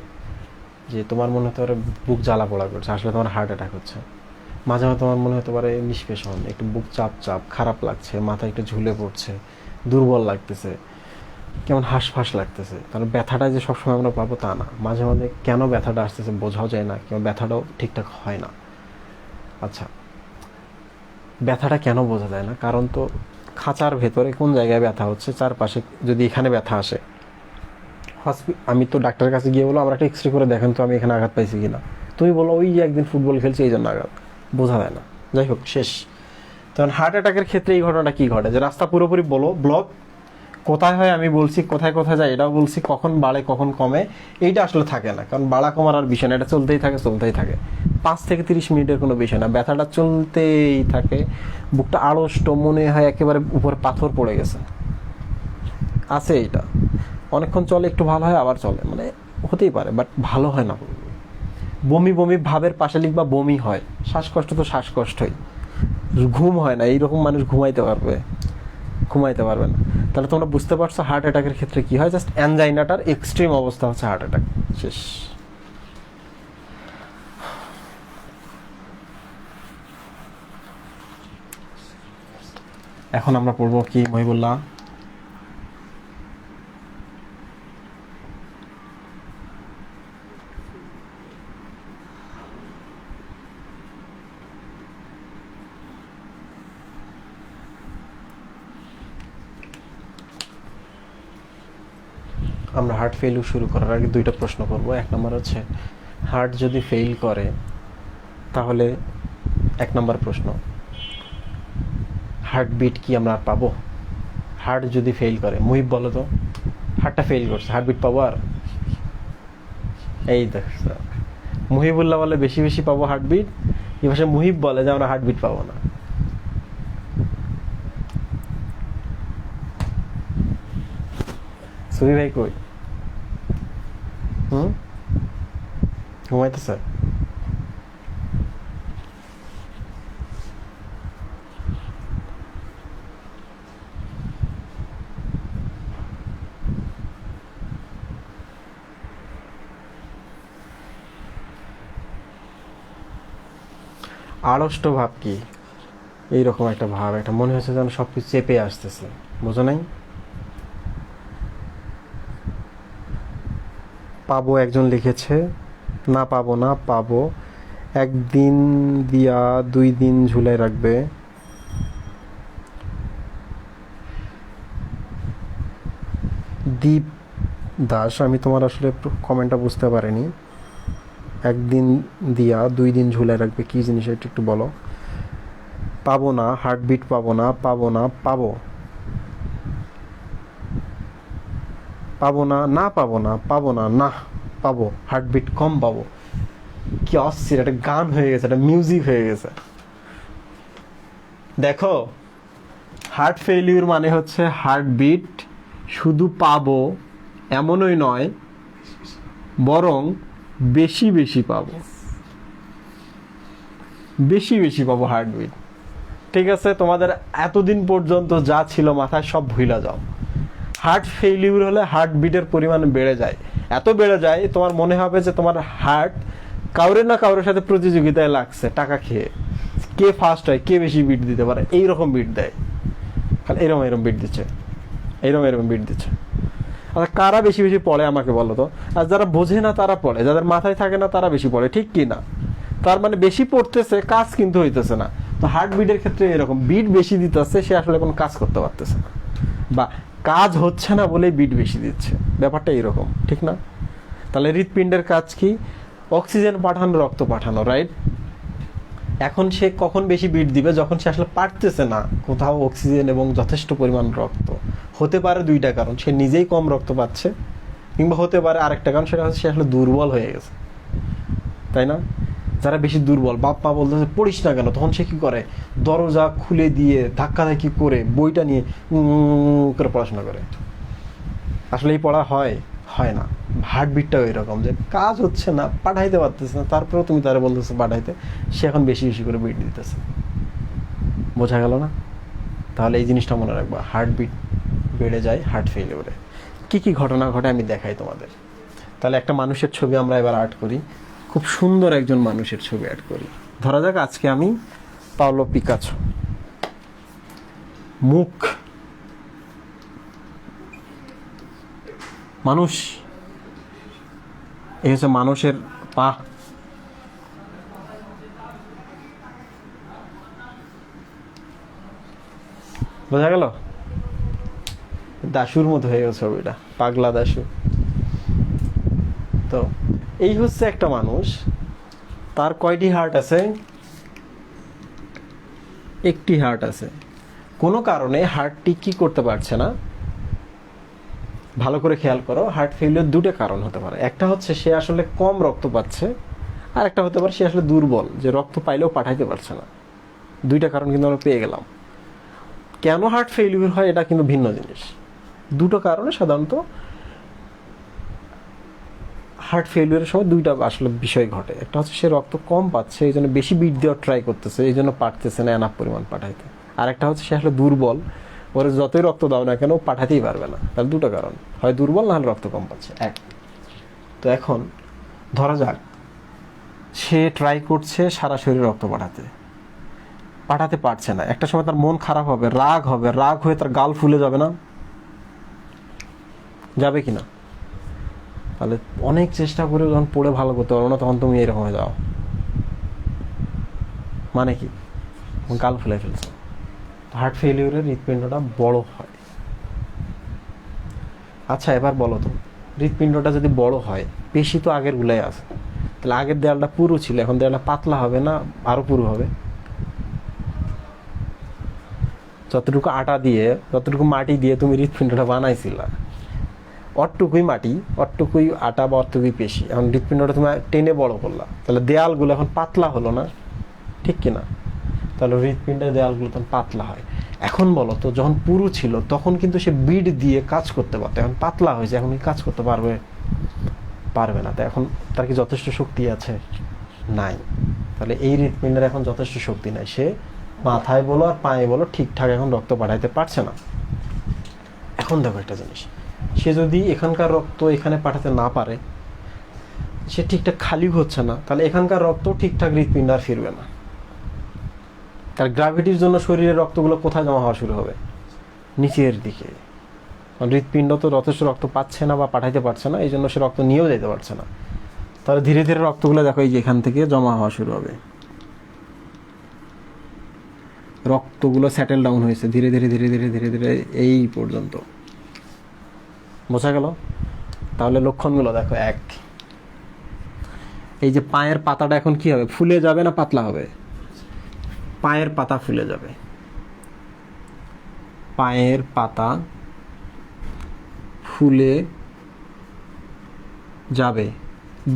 যে তোমার মনে হতে পারে বুক জ্বালা পোড়া করছে, আসলে তোমার হার্ট অ্যাটাক হচ্ছে। মাঝে মাঝে তোমার মনে হতে পারে নিষ্পেষণ, একটু বুক চাপ চাপ, খারাপ লাগছে, মাথা একটু ঝুলে পড়ছে, দুর্বল লাগতেছে, কেমন হাঁসফাঁস লাগতেছে। কারণ ব্যথাটা যে সবসময় আমরা পাবো তা না। মাঝে মাঝে কেন ব্যথাটা আসতেছে বোঝাও যায় না, কিংবা ব্যথাটাও ঠিকঠাক হয় না। আচ্ছা, ব্যথাটা কেন বোঝা যায় না? কারণ তো খাঁচার ভেতরে কোন জায়গায় ব্যথা হচ্ছে, চারপাশে যদি এখানে ব্যথা আসে, আমি তো ডাক্তারের কাছে গিয়ে বলো আমার একটা এক্সরে করে দেখেন তো আমি এখানে আঘাত পাইছি কিনা। তুমি বলো ওই যে একদিন ফুটবল খেলছি এই জন্য আঘাত, বোঝা যায় না। যাই হোক, শেষ। তখন হার্ট অ্যাটাকের ক্ষেত্রে এই ঘটনাটা কি ঘটে, যে রাস্তা পুরোপুরি ব্লক। কোথায় হয় আমি বলছি, কোথায় কোথায় যায় এটাও বলছি, কখন বাড়ে কখন কমে এইটা আসলে থাকে না। কারণ বাড়া কমার আর বিষয় না, এটা চলতেই থাকে 5 থেকে 30 মিনিটের কোনো বিষয় না, ব্যথাটা চলতেই থাকে। বুকটা আড়ষ্ট, মনে হয় একেবারে উপরে পাথর পড়ে গেছে আছে। এইটা অনেকক্ষণ চলে, একটু ভালো হয় আবার চলে, মানে হতেই পারে, বাট ভালো হয় না। বমি বমি ভাবের পাশে লিখবা বমি হয়। শ্বাসকষ্ট তো শ্বাসকষ্টই। ঘুম হয় না, এইরকম মানুষ ঘুমাইতে পারবে না। তাহলে তোমরা বুঝতে পারছো হার্ট অ্যাটাকের ক্ষেত্রে কি হয়। জাস্ট অ্যানজাইনাটার এক্সট্রিম অবস্থা হচ্ছে হার্ট অ্যাটাক। শেষ। এখন আমরা পড়বো কি মহিবুল্লাহ? আমরা হার্ট ফেইলিউর শুরু করার আগে 2টা প্রশ্ন করব। 1 নম্বর হচ্ছে হার্ট যদি ফেইল করে তাহলে 1 নম্বর প্রশ্ন, হার্টবিট কি আমরা আর পাবো? হার্ট যদি ফেইল করে, মুহিব বলো তো, হার্টটা ফেইল করছে, হার্টবিট পাবো আর? এই দেখ, মুহিবুল্লাহ বলে বেশি বেশি পাবো হার্টবিট, এই ভাষায় মুহিব বলে যে আমরা হার্টবিট পাবো না। সুবি ভাই কই? ঘুমাইতেছে? আড়ষ্ট ভাব কি? এইরকম একটা ভাব, একটা মনে হচ্ছে যেন সবকিছু চেপে আসতেছে, বোঝো নাই? পাবো একজন লিখেছে, না পাবো না, পাবো। 1 দিন দিয়া 2 দিন ঝুলাই রাখবে। দীপ দাস, আমি তোমার আসলে কমেন্টটা বুঝতে পারিনি। 1 দিন দিয়া 2 দিন ঝুলাই রাখবে কি জিনিস এটা একটু বলো। পাবো না, হার্টবিট পাবো না, পাবো না, পাবো পাবো না, না পাবো না, পাবো না, না পাবো, হার্টবিট কম পাবো। কি অস্থির একটা গান হয়ে গেছে, একটা মিউজিক হয়ে গেছে। দেখো, হার্ট ফেলিউর মানে হচ্ছে হার্টবিট শুধু পাবো এমনই নয়, বরং বেশি বেশি পাবো, বেশি বেশি পাবো হার্টবিট। ঠিক আছে, তোমাদের এতদিন পর্যন্ত যা ছিল মাথায় সব ভুলা যাও। হার্ট ফেইলিউর হলে হার্টবিটের পরিমাণ বেড়ে যায়, এত বেড়ে যায় তোমার মনে হবে যে তোমার হার্ট কাউরের না কাউরের সাথে প্রতিযোগিতায় লাগছে টাকা খেয়ে, কে ফার্স্ট হয়, কে বেশি বিট দিতে পারে, এইরকম বিট দেয়, খালি এরকম এরকম বিট দিচ্ছে, এরকম এরকম বিট দিচ্ছে। আচ্ছা কারা বেশি বেশি পড়ে আমাকে বলো তো? আর যারা বোঝে না তারা পড়ে, যাদের মাথায় থাকে না তারা বেশি পড়ে, ঠিক কি না? তার মানে বেশি পড়তেছে, কাজ কিন্তু হইতেছে না। তো হার্ট বিটের ক্ষেত্রে এরকম, বিট বেশি দিতেছে, সে আসলে কোনো কাজ করতে পারতেছে না, বা কাজ হচ্ছে না বলেই বিট বেশি দিচ্ছে, ব্যাপারটা এরকম, ঠিক না? তাহলে হৃৎপিণ্ডের কাজ কি? অক্সিজেন পাঠানো, রক্ত পাঠানো, রাইট? এখন সে কখন বেশি বিট দিবে? যখন সে আসলে পারতেছে না কোথাও অক্সিজেন এবং যথেষ্ট পরিমাণ রক্ত। হতে পারে দুইটা কারণ, সে নিজেই কম রক্ত পাচ্ছে, কিংবা হতে পারে আরেকটা কারণ, সেটা হচ্ছে সে আসলে দুর্বল হয়ে গেছে, তাই না? যারা বেশি দুর্বল, বাপ মা বলতেছে পড়িস না কেন, তখন সে কি করে? দরজা খুলে দিয়ে ধাক্কাধাক্কি করে বইটা নিয়ে করে পড়াশোনা করে। আসলে এই পড়া হয়? হয় না। হার্টবিটটাও এরকম, যে কাজ হচ্ছে না, পাঠাইতে পারতেছে না, তারপরেও তুমি তারা বলতেছো পাঠাইতে, সে এখন বেশি বেশি করে বিট দিতেছে। বোঝা গেল না? তাহলে এই জিনিসটা মনে রাখবা, হার্টবিট বেড়ে যায় হার্ট ফেলিওরে। কি কি ঘটনা ঘটে আমি দেখাই তোমাদের। তাহলে একটা মানুষের ছবি আমরা এবার আর্ট করি, খুব সুন্দর একজন মানুষের ছবি অ্যাড করি। ধরা যাক আজকে আমি পাওলো পিকাচো। মুখ, মানুষ, এই হচ্ছে মানুষের পা, বোঝা গেল? দাশুর মতো হয়ে গেছে ছবিটা, পাগলা দাশু। তো এই হচ্ছে একটা মানুষ, তার কয়টি হার্ট আছে? একটি হার্ট আছে। কোনো কারণে হার্টটি কি করতে পারছে না, ভালো করে খেয়াল করো। হার্ট ফেলিওর দুটো কারণ হতে পারে, একটা হচ্ছে সে আসলে কম রক্ত পাচ্ছে, আর একটা হতে পারে সে আসলে দুর্বল, যে রক্ত পাইলেও পাঠাইতে পারছে না। দুইটা কারণ কিন্তু আমরা পেয়ে গেলাম। কেন হার্ট ফেলিওর হয় এটা কিন্তু ভিন্ন জিনিস। দুটো কারণে সাধারণত হার্ট ফেলিওরের সময় দুইটা আসলে বিষয় ঘটে। একটা হচ্ছে সে রক্ত কম পাচ্ছে, এই জন্য বেশি বিট দেওয়ার ট্রাই করতেছে, এই জন্য পাঠতেছে না এনাফ পরিমাণ পাঠাইতে। আর একটা হচ্ছে সে আসলে দুর্বল, ওর যতই রক্ত দাও না কেন পাঠাতেই পারবে না। তাহলে দুটো কারণ, হয় দুর্বল না হলে রক্ত কম পাচ্ছে, এক। তো এখন ধরা যাক সে ট্রাই করছে সারা শরীরে রক্ত পাঠাতে পারছে না। একটা সময় তার মন খারাপ হবে, রাগ হবে, রাগ হয়ে তার গাল ফুলে যাবে না? যাবে কিনা? তাহলে অনেক চেষ্টা করে যখন পড়ে ভালো করতে পারো না, তখন তুমি এরকম হয়ে যাও। মানে কি? গাল ফুলে ফেলছো। হার্ট ফেলিওরের হৃৎপিণ্ডটা বড় হয়। আচ্ছা এবার বলো তো, হৃৎপিণ্ডটা যদি বড় হয়, পেশি তো আগের গুলাই আছে, তাহলে আগের দেয়ালটা পুরু ছিল, এখন দেয়ালটা পাতলা হবে না আরো পুরু হবে? যতটুকু আটা দিয়ে, যতটুকু মাটি দিয়ে তুমি হৃৎপিণ্ডটা বানাইছিলা, অটটুকুই মাটি, অটটুকুই আটা বা অটটুকুই পেশি, এখন হৃৎপিণ্ডটা তুমি টেনে বড় করলা, তাহলে দেয়ালগুলো এখন পাতলা হলো না? ঠিক কিনা? তাহলে হৃৎপিণ্ডের দেয়ালগুলো তখন পাতলা হয়। এখন বলো তো, যখন পুরু ছিল তখন কিন্তু সে বিট দিয়ে কাজ করতে পারতো, এখন পাতলা হয়েছে, এখন কি কাজ করতে পারবে? পারবে না। তাই এখন তার কি যথেষ্ট শক্তি আছে? নাই। তাহলে এই হৃৎপিণ্ডের এখন যথেষ্ট শক্তি নাই, সে মাথায় বলো আর পায়ে বলো ঠিকঠাক এখন রক্ত পাঠাইতে পারছে না। এখন দেখো একটা জিনিস, সে যদি এখানকার রক্ত এখানে পাঠাতে না পারে, সে ঠিকঠাক খালি হচ্ছে না, তাহলে এখানকার রক্ত ঠিকঠাক হৃৎপিণ্ড আর ফিরবে না। তার গ্র্যাভিটির জন্য শরীরের রক্তগুলো কোথায় জমা হওয়া শুরু হবে? নিচের দিকে। হৃৎপিণ্ড তো যথেষ্ট রক্ত পাচ্ছে না বা পাঠাইতে পারছে না, এই জন্য সে রক্ত নিয়েও যেতে পারছে না। তাহলে ধীরে ধীরে রক্তগুলো দেখো এই যে এখান থেকে জমা হওয়া শুরু হবে, রক্তগুলো সেটেল ডাউন হয়েছে ধীরে ধীরে ধীরে ধীরে ধীরে ধীরে এই পর্যন্ত। বোঝা গেল? তাহলে লক্ষণগুলো দেখো, এক, এই যে পায়ের পাতাটা এখন কি হবে? ফুলে যাবে না পাতলা হবে? পায়ের পাতা ফুলে যাবে, পায়ের পাতা ফুলে যাবে।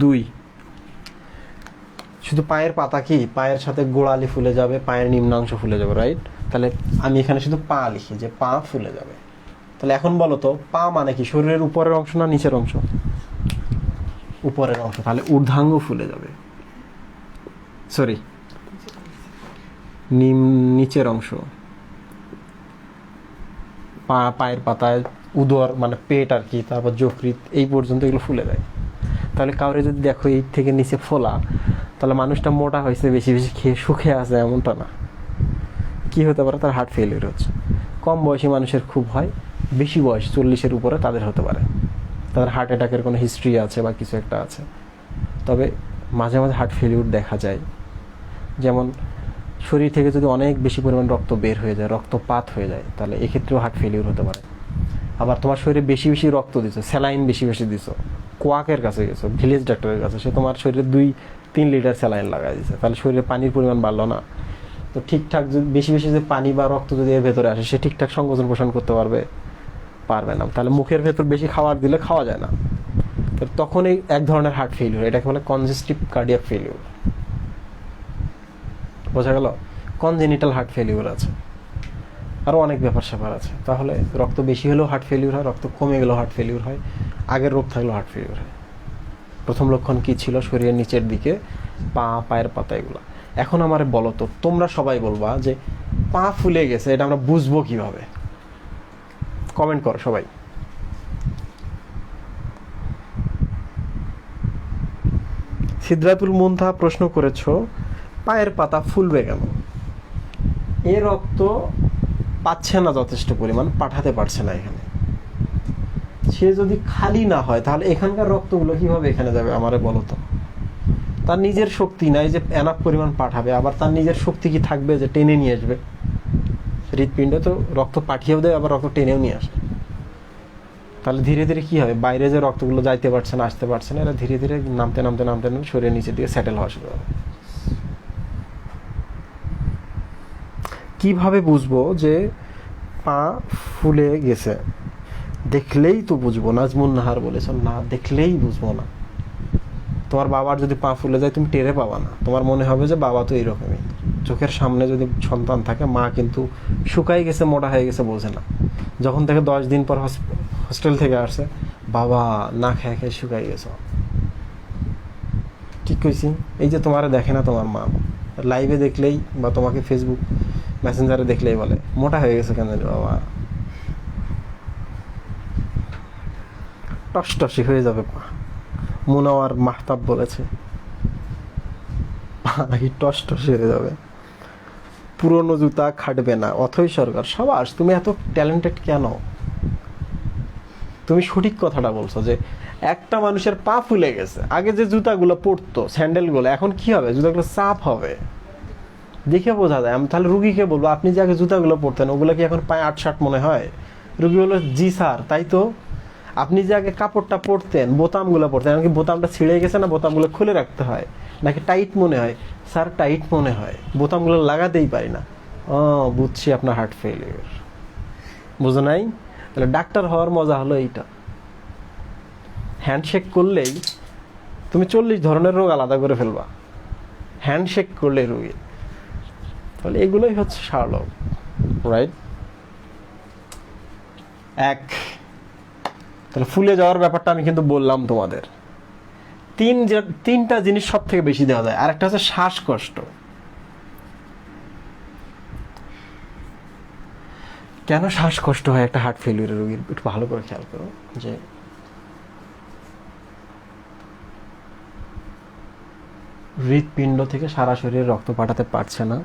দুই, শুধু পায়ের পাতা কি, পায়ের সাথে গোড়ালি ফুলে যাবে, পায়ের নিম্নাংশ ফুলে যাবে, রাইট? তাহলে আমি এখানে শুধু পা লিখি যে পা ফুলে যাবে। তাহলে এখন বলো তো, পা মানে কি? শরীরের উপরের অংশ না নিচের অংশ? উপরের অংশ। তাহলে ঊর্ধ্বাঙ্গ ফুলে যাবে, সরি নিচের অংশ। পায়ের পাতায় উদর মানে পেট আর কি, তারপর যকৃৎ এই পর্যন্ত এগুলো ফুলে যায়। তাহলে কাউরে যদি দেখো এই থেকে নিচে ফোলা, তাহলে মানুষটা মোটা হয়েছে, বেশি বেশি খেয়ে সুখে আছে এমনটা না। কি হতে পারে, তার হার্ট ফেলিওর হচ্ছে। কম বয়সী মানুষের খুব হয়, বেশি বয়স 40-এর উপরে তাদের হতে পারে, তাদের হার্ট অ্যাটাকের কোনো হিস্ট্রি আছে বা কিছু একটা আছে। তবে মাঝে মাঝে হার্ট ফেলিওর দেখা যায়, যেমন শরীর থেকে যদি অনেক বেশি পরিমাণ রক্ত বের হয়ে যায়, রক্তপাত হয়ে যায়, তাহলে এক্ষেত্রেও হার্ট ফেলিওর হতে পারে। আবার তোমার শরীরে বেশি বেশি রক্ত দিছো, স্যালাইন বেশি বেশি দিছো, কোয়াকের কাছে গেছো, ভিলেজ ডাক্তারের কাছে, সে তোমার শরীরে 2-3 লিটার স্যালাইন লাগাই দিচ্ছে, তাহলে শরীরে পানির পরিমাণ বাড়লো না। তো ঠিকঠাক যদি বেশি বেশি যে পানি বা রক্ত যদি এর ভেতরে আসে, সে ঠিকঠাক সংকোচন পোষণ করতে পারবে না। তাহলে মুখের ভেতর বেশি খাবার দিলে খাওয়া যায় না, তো তখন এই এক ধরনের হার্ট ফেলিওর, এটাকে বলে কনজেস্টিভ কার্ডিয়াক ফেলিওর। বোঝা গেল? কনজেনিটাল হার্ট ফেলিওর আছে, আরও অনেক ব্যাপার স্যাপার আছে। তাহলে রক্ত বেশি হলেও হার্ট ফেলিওর হয়, রক্ত কমে গেলেও হার্ট ফেলিওর হয়, আগের রোগ থাকলেও হার্ট ফেলিওর হয়। প্রথম লক্ষণ কী ছিল? শরীরের নিচের দিকে পা, পায়ের পাতা, এগুলো। এখন আমার বলো তো, তোমরা সবাই বলবা যে পা ফুলে গেছে, এটা আমরা বুঝবো কিভাবে? কমেন্ট করো সবাই। সিদ্ধাতুল মুনতাহা প্রশ্ন করেছো, পায়ের পাতা ফুলবে কেন? এ রক্ত পাচ্ছে না যথেষ্ট পরিমাণ, পাঠাতে পারছে না এখানে। সে যদি খালি না হয়, তাহলে এখানকার রক্তগুলো কিভাবে এখানে যাবে আমারে বলো তো? তার নিজের শক্তি নাই যে এনাফ পরিমাণ পাঠাবে, আবার তার নিজের শক্তি কি থাকবে যে টেনে নিয়ে আসবে? হৃৎপিণ্ড তো রক্ত পাঠিয়েও দেয়, আবার রক্ত টেনেও নিয়ে আসে। তাহলে ধীরে ধীরে কি হবে, বাইরে যে রক্তগুলো যাইতে পারছে না, আসতে পারছে না, এরা ধীরে ধীরে নামতে নামতে নামতে নামতে শরীরের নিচের দিকে সেটেল হওয়া শুরু হবে। কিভাবে বুঝবো যে পা ফুলে গেছে? দেখলেই তো বুঝবো। নাজমুন নাহার বলেছেন, না দেখলেই বুঝবো না। তোমার বাবার যদি পা ফুলে যায়, তুমি টেরে পাবা না, তোমার মনে হবে যে বাবা তো এইরকমই। চোখের সামনে যদি সন্তান থাকে, মা কিন্তু শুকাই গেছে, মোটা হয়ে গেছে বোঝে না। যখন থেকে 10 দিন পর হস্টেল থেকে আসছে, বাবা না খেয়ে খেয়ে শুকাই গেছে। ঠিক কইছি? এই যে তোমারে দেখে না তোমার মা, লাইভে দেখলেই বা তোমাকে ফেসবুক মেসেঞ্জারে দেখলেই বলে মোটা হয়ে গেছে কেন বাবা, টসটসি হয়ে যাবে পা। মুনাওয়ার মাহতাব বলেছে পা নাকি টসটসি হয়ে যাবে, পুরনো জুতা খাটবে না। অথই সরকার, সাবাস, তুমি এত ট্যালেন্টেড কেন? তুমি সঠিক কথাটা বলছো যে একটা মানুষের পা ফুলে গেছে, আগে যে জুতাগুলো পরতো, স্যান্ডেলগুলো, এখন কি হবে? জুতাগুলো চাপ হবে, দেখে বোঝা যায়। আমি তাহলে রুগীকে বলবো, আপনি যে আগে জুতাগুলো পরতেন, ওগুলো কি এখন পায়ে 8-8 মনে হয়? রুগী বললো, জি স্যার তাই তো। আপনি যে আগে কাপড়টা পরতেন, বোতামগুলো পরতেন, এমনকি বোতামটা ছিঁড়ে গেছে না, বোতামগুলো খুলে রাখতে হয় নাকি টাইট মনে হয়? স্যার টাইট মনে হয়, বোতামগুলো লাগাতেই পারি না। ও বুঝছি, আপনার হার্ট ফেলিওর। বুঝো নাই? তাহলে ডাক্তার হওয়ার মজা হলো এইটা। হ্যান্ডশেক করলেই তুমি 40 ধরনের রোগ আলাদা করে ফেলবা, হ্যান্ডশেক করলে রোগী। তাহলে এগুলোই হচ্ছে শার্লক, রাইট? তাহলে ফুলে যাওয়ার ব্যাপারটা আমি কিন্তু বললাম তোমাদের। তিনটা জিনিস সব থেকে বেশি দেওয়া যায়। আর একটা হচ্ছে শ্বাসকষ্ট। কেন শ্বাসকষ্ট হয় একটা হার্ট ফেলিওরের রোগীর? একটু ভালো করে খেয়াল করো যে হৃৎপিণ্ড থেকে সারা শরীরে রক্ত পাঠাতে পারছে না,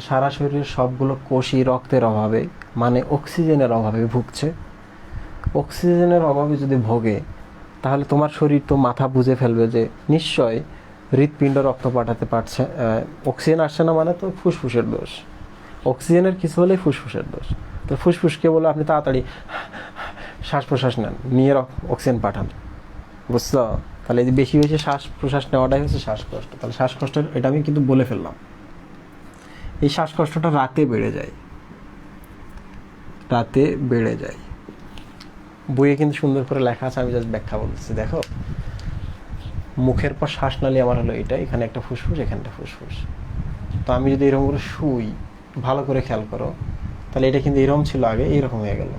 সারা শরীরের সবগুলো কোষই রক্তের অভাবে, মানে অক্সিজেনের অভাবে ভুগছে। অক্সিজেনের অভাবে যদি ভোগে, তাহলে তোমার শরীর তো মাথা বুঝে ফেলবে যে নিশ্চয় হৃৎপিণ্ড রক্ত পাঠাতে পারছে, অক্সিজেন আসছে না, মানে তো ফুসফুসের দোষ। অক্সিজেনের কিছু হলেই ফুসফুসের দোষ। তো ফুসফুসকে বলে আপনি তাড়াতাড়ি শ্বাস প্রশ্বাস নেন, নিয়ে অক্সিজেন পাঠান। বুঝছো? তাহলে এই বেশি বেশি শ্বাস প্রশ্বাস নেওয়াটাই হচ্ছে শ্বাসকষ্ট। তাহলে শ্বাসকষ্টের এটা আমি কিন্তু বলে ফেললাম। এই শ্বাসকষ্টটা রাতে বেড়ে যায়, রাতে বেড়ে যায়। বইয়ে কিন্তু সুন্দর করে লেখা আছে, আমি জাস্ট ব্যাখ্যা বলতেছি। দেখো, মুখের পর শ্বাসনালী আমার হলো এটা, এখানে একটা ফুসফুস, এখানে একটা ফুসফুস। তো আমি যদি এরকম করে শুই, ভালো করে খেয়াল করো, তাহলে এটা কিন্তু এরকম ছিল আগে, এইরকম হয়ে গেল।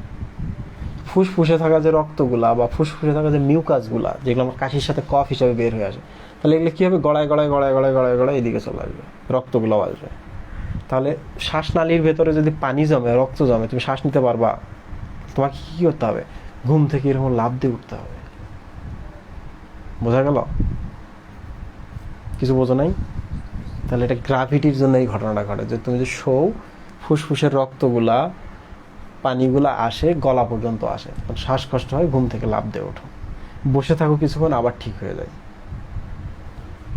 ফুসফুসে থাকা যে রক্তগুলা বা ফুসফুসে থাকা যে মিউকাসগুলা, যেগুলো আমার কাশির সাথে কফ হিসাবে বের হয়ে আসে, তাহলে এগুলো কী হবে? গড়ায় গড়ায় গড়ায় গড়ায় গড়ায় গড়ায় এদিকে চলে আসবে, রক্তগুলো আসবে। তাহলে শ্বাসনালীর ভেতরে যদি পানি জমে, রক্ত জমে, তুমি শ্বাস নিতে পারবা? তোমাকে কী করতে হবে? ঘুম থেকে এরকম লাফ দিয়ে উঠতে হবে। বোঝা গেল? কিছু বোঝো নাই? তাহলে এটা গ্র্যাভিটির জন্য এই ঘটনাটা ঘটে, যে তুমি যে শো, ফুসফুসের রক্তগুলা পানিগুলা আসে গলা পর্যন্ত আসে, শ্বাসকষ্ট হয়, ঘুম থেকে লাফ দিয়ে ওঠো, বসে থাকো কিছুক্ষণ, আবার ঠিক হয়ে যায়।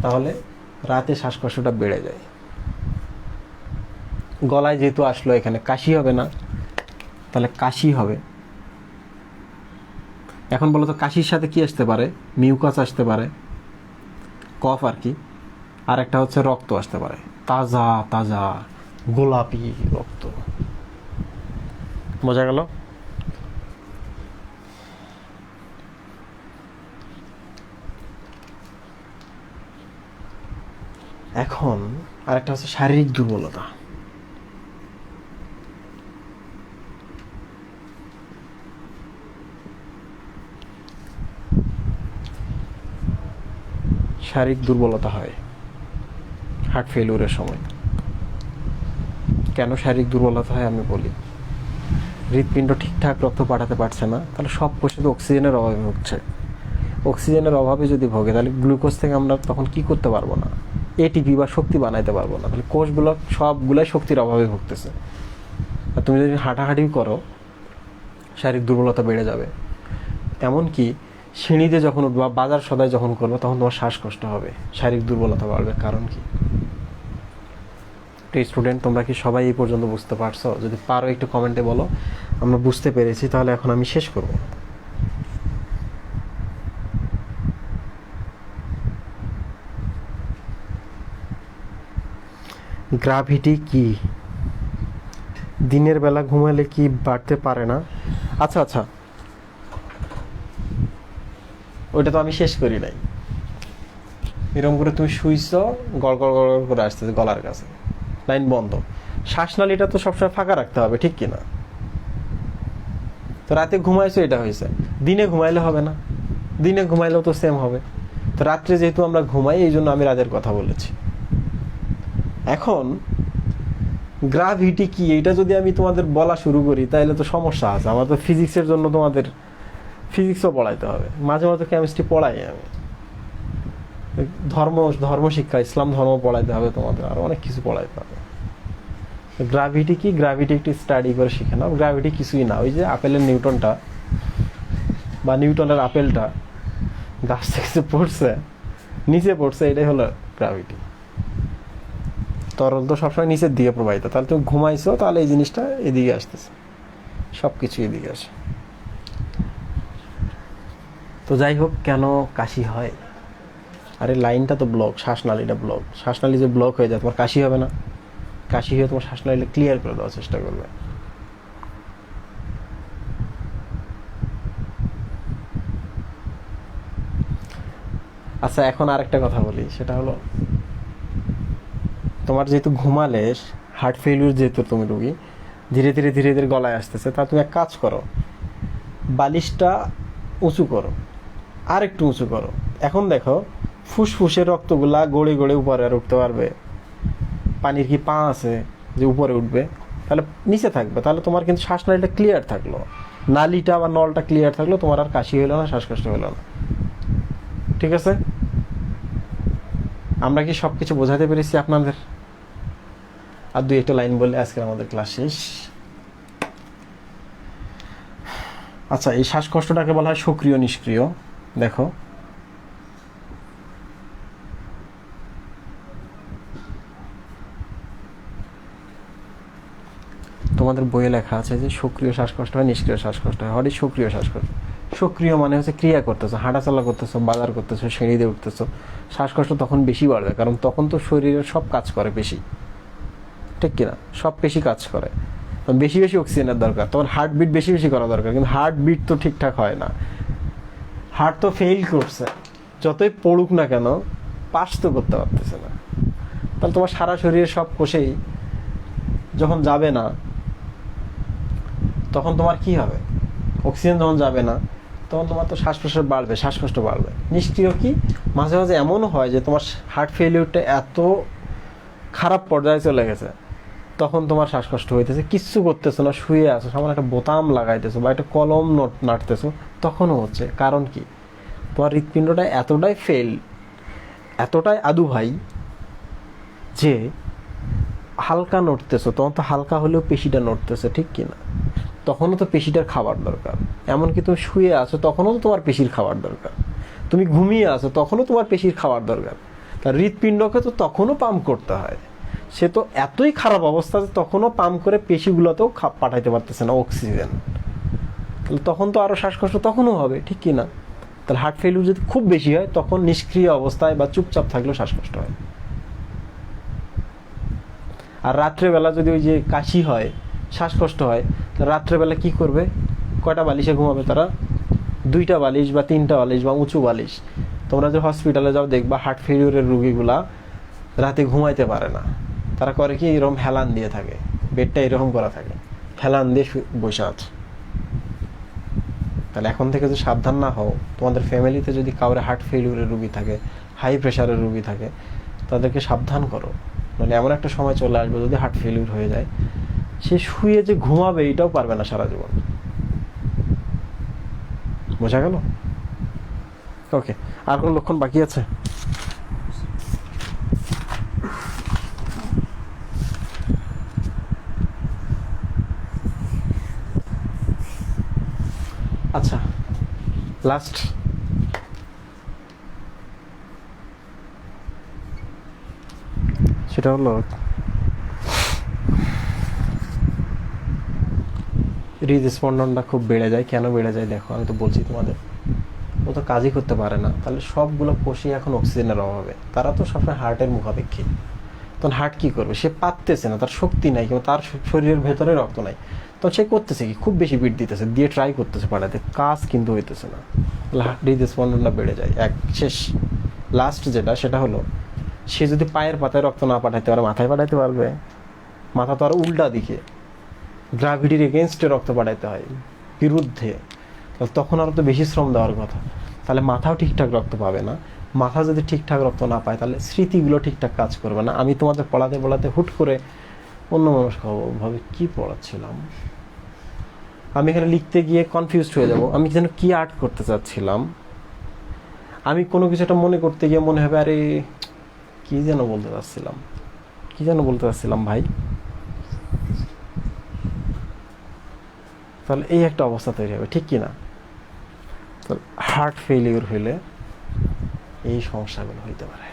তাহলে রাতে শ্বাসকষ্টটা বেড়ে যায়। গলায় যেহেতু আসলো, এখানে কাশি হবে না, তাহলে কাশি হবে। এখন বলো তো, কাশির সাথে কি আসতে পারে? মিউকাস আসতে পারে, কফ আর কি, আর একটা হচ্ছে রক্ত আসতে পারে, তাজা তাজা গোলাপি রক্ত। বোঝা গেল? এখন আরেকটা হচ্ছে শারীরিক দুর্বলতা। শারীরিক দুর্বলতা হয় হার্ট ফেলিউরের সময়। কেন শারীরিক দুর্বলতা হয় আমি বলি। হৃৎপিণ্ড ঠিকঠাক রক্ত পাঠাতে পারছে না, তাহলে সব কোষে তো অক্সিজেনের অভাবে ভুগছে। অক্সিজেনের অভাবে যদি ভোগে, তাহলে গ্লুকোজ থেকে আমরা তখন কি করতে পারবো না? এটিপি বা শক্তি বানাইতে পারবো না। তাহলে কোষগুলো সবগুলাই শক্তির অভাবে ভুগতেছে। আর তুমি যদি হাঁটাহাঁটি করো, শারীরিক দুর্বলতা বেড়ে যাবে। এমনকি সিঁড়িতে যখন উঠবা, বাজার সদাই যখন করবো, তখন তোমার শ্বাসকষ্ট হবে, শারীরিক দুর্বলতা বাড়বে। কারণ কি? স্টুডেন্ট, তোমরা কি সবাই এই পর্যন্ত বুঝতে পারছো? যদি পারো একটু কমেন্টে বলো আমরা বুঝতে পেরেছি। তাহলে এখন আমি শেষ করব। গ্র্যাভিটি কি? দিনের বেলা ঘুমালে কি বাড়তে পারে না? আচ্ছা আচ্ছা, ওইটা তো আমি শেষ করি নাই। এরকম করে তুমি শুইছ, গড় গড় গড় করে আসতেছে গলার কাছে, লাইন বন্ধ, শ্বাসনালীটা তো সবসময় ফাঁকা রাখতে হবে, ঠিক কিনা? তো রাতে ঘুমাইছো, এটা হয়েছে। দিনে ঘুমাইলে হবে না? দিনে ঘুমাইলেও তো সেম হবে। তো রাত্রে যেহেতু আমরা ঘুমাই, এই জন্য আমি রাতের কথা বলেছি। এখন গ্র্যাভিটি কি, এটা যদি আমি তোমাদের বলা শুরু করি, তাহলে তো সমস্যা আছে। আমার তো ফিজিক্সের জন্য তোমাদের ফিজিক্সও পড়াইতে হবে, মাঝে মাঝে কেমিস্ট্রি পড়াই আমি, ধর্ম শিক্ষা, ইসলাম ধর্ম পড়াইতে হবে তোমাদের, আর অনেক কিছু পড়াইতে হবে। গ্র্যাভিটি কি? গ্র্যাভিটি একটু স্টাডি করে শিখে নাও। গ্র্যাভিটি কিছুই না, ওই যে আপেলের নিউটনটা বা নিউটনের আপেলটা গাছ থেকে পড়ছে, নিচে পড়ছে, এটাই হলো গ্র্যাভিটি। তরল তো সবসময় নিচের দিকে প্রবাহিত, তাহলে তুমি ঘুমাইছো, তাহলে এই জিনিসটা এদিকে আসতেছে, সব কিছু এদিকে আসে। তো যাই হোক, কেন কাশি হয়? আরে লাইনটা তো ব্লক, শ্বাসনালীটা ব্লক। শ্বাসনালী যে ব্লক হয়ে যায়, তোমার কাশি হবে না? কাশি হয়ে তোমার শ্বাসনালীটা ক্লিয়ার করে দেওয়ার চেষ্টা করবে। আচ্ছা, এখন আরেকটা কথা বলি, সেটা হলো তোমার যেহেতু ঘুমালে হার্ট ফেলিউর, যেহেতু তুমি রোগী, ধীরে ধীরে ধীরে ধীরে গলায় আসতেছে, তা তুমি এক কাজ করো, বালিশটা উঁচু করো, আর একটু উঁচু করো। এখন দেখো ফুসফুসের রক্তগুলা গড়ে গড়ে উপরে আর উঠতে পারবে? পানির কি পা আছে যে উপরে উঠবে? তাহলে নিচে থাকবে। তাহলে তোমার কিন্তু শ্বাসনালীটা ক্লিয়ার থাকলো, নালীটা বা নলটা ক্লিয়ার থাকলো, তোমার আর কাশি হইলো না, শ্বাসকষ্ট হইলো না। ঠিক আছে? আমরা কি সব কিছু বোঝাতে পেরেছি আপনাদের? আর দুই একটা লাইন বললে আজকের আমাদের ক্লাস শেষ। আচ্ছা, এই শ্বাসকষ্টটাকে বলা হয় সক্রিয় নিষ্ক্রিয়। দেখো, তোমাদের বইয়ে লেখা আছে যে সক্রিয় শ্বাসকষ্ট হয়, নিষ্ক্রিয় শ্বাসকষ্ট হয়। হঠাৎ সক্রিয় শ্বাসকষ্ট, সক্রিয় মানে হচ্ছে ক্রিয়া করতেছো, হাঁটাচলা করতেছো, বাজার করতেছো, সিঁড়িতে উঠতেছো, শ্বাসকষ্ট তখন বেশি বাড়বে, কারণ তখন তো শরীরের সব কাজ করে বেশি, ঠিক কিনা? সব বেশি কাজ করে, বেশি বেশি অক্সিজেনের দরকার, তখন হার্টবিট বেশি বেশি করা দরকার। কিন্তু হার্টবিট তো ঠিকঠাক হয় না, হার্ট তো ফেল করছে, যতই পড়ুক না কেন পাস তো করতে পারতেছে না। তাহলে তোমার সারা শরীরের সব কোষেই যখন যাবে না, তখন তোমার কি হবে? অক্সিজেন যখন যাবে না, তখন তোমার তো শ্বাস প্রশ্বাস বাড়বে, শ্বাসকষ্ট বাড়বে। নিষ্ক্রিয় কি? মাঝে মাঝে এমনও হয় যে তোমার হার্ট ফেলিউরটা এত খারাপ পর্যায়ে চলে গেছে, তখন তোমার শ্বাসকষ্ট হইতেছে, কিচ্ছু করতেছো না, শুয়ে আছো, সামান্য একটা বোতাম লাগাইতেছো বা একটা কলম নাড়তেছো, তখনও হচ্ছে। কারণ কি? তোমার হৃৎপিণ্ডটা এতটাই ফেল, এতটাই আদু ভাই যে হালকা নড়তেছো, তখন তো হালকা হলেও পেশিটা নড়তেছে, ঠিক কিনা? তখনও তো পেশিটার খাবার দরকার। এমনকি তুমি শুয়ে আছো তখনও তো তোমার পেশির খাবার দরকার। তুমি ঘুমিয়ে আছো তখনও তোমার পেশির খাবার দরকার। তার হৃৎপিণ্ডকে তো তখনও পাম্প করতে হয়। সে তো এতই খারাপ অবস্থা যে তখনও পাম্প করে পেশিগুলোতেও পাঠাইতে পারতেছে না অক্সিজেন। তাহলে তখন তো আরও শ্বাসকষ্ট তখনও হবে, ঠিক কিনা? তাহলে হার্ট ফেলিউর যদি খুব বেশি হয় তখন নিষ্ক্রিয় অবস্থায় বা চুপচাপ থাকলেও শ্বাসকষ্ট হয়। আর রাত্রেবেলা যদি ওই যে কাশি হয়, শ্বাসকষ্ট হয়, তো রাত্রেবেলা কি করবে? কয়টা বালিশে ঘুমাবে তারা? 2টা বালিশ বা 3টা বালিশ বা উঁচু বালিশ। তোমরা যে হসপিটালে যাও দেখবা হার্ট ফেলিউরের রুগীগুলা রাতে ঘুমাইতে পারে না। তারা করে কি, এরকম হেলান দিয়ে থাকে, বেডটা এরকম করা থাকে, হেলান দিয়ে বসে আছে। তাহলে এখন থেকে যদি সাবধান না হও, তোমাদের ফ্যামিলিতে যদি কাউরে হার্ট ফেলিউরের রুগী থাকে, হাই প্রেশারের রুগী থাকে, তাদেরকে সাবধান করো। মানে এমন একটা সময় চলে আসবে যদি হার্ট ফেলিউর হয়ে যায়, সে শুয়ে যে ঘুমাবে এটাও পারবে না সারা জীবন। বোঝা গেল? ওকে, আর কোন লক্ষণ বাকি আছে? আচ্ছা, লাস্ট সেটা হলো হৃদস্পন্দনটা খুব বেড়ে যায়। কেন বেড়ে যায় দেখো, আমি তো বলছি তোমাদের, ও তো কাজই করতে পারে না। তাহলে সবগুলো কোষই এখন অক্সিজেনের অভাবে, তারা তো সবসময় হার্টের মুখাপেক্ষী। তখন হার্ট কী করবে? সে পারতেছে না, তার শক্তি নাই, কিংবা তার শরীরের ভেতরে রক্ত নাই। তখন সে করতেছে কি, খুব বেশি বিট দিতেছে, দিয়ে ট্রাই করতেছে পাঠাতে, কাজ কিন্তু হইতেছে না। হৃদস্পন্দনটা বেড়ে যায়। এক শেষ লাস্ট যেটা, সেটা হলো সে যদি পায়ের পাতায় রক্ত না পাঠাইতে পারে, মাথায় পাঠাইতে পারবে? মাথা তো আর উল্টা দিকে, গ্রাভিটির এগেনস্টে রক্ত পাঠাইতে হয়, বিরুদ্ধে। তখন আরও তো বেশি শ্রম দেওয়ার কথা। তাহলে মাথাও ঠিকঠাক রক্ত পাবে না। মাথা যদি ঠিকঠাক রক্ত না পায়, তাহলে স্মৃতিগুলো ঠিকঠাক কাজ করবে না। আমি তোমাদের পড়াতে পড়াতে হুট করে অন্য মানুষ ভাবে কী পড়াচ্ছিলাম, আমি এখানে লিখতে গিয়ে কনফিউজড হয়ে যাব, আমি যেন কী আর্ট করতে চাচ্ছিলাম। আমি কোনো কিছু একটা মনে করতে গিয়ে মনে হবে আরে কী যেন বলতে চাচ্ছিলাম, কী যেন বলতে চাচ্ছিলাম ভাই। তাহলে এই একটা অবস্থা তৈরি হবে, ঠিক কি না? তো হার্ট ফেলিউর হলে এই সমস্যাগুলো হইতে পারে।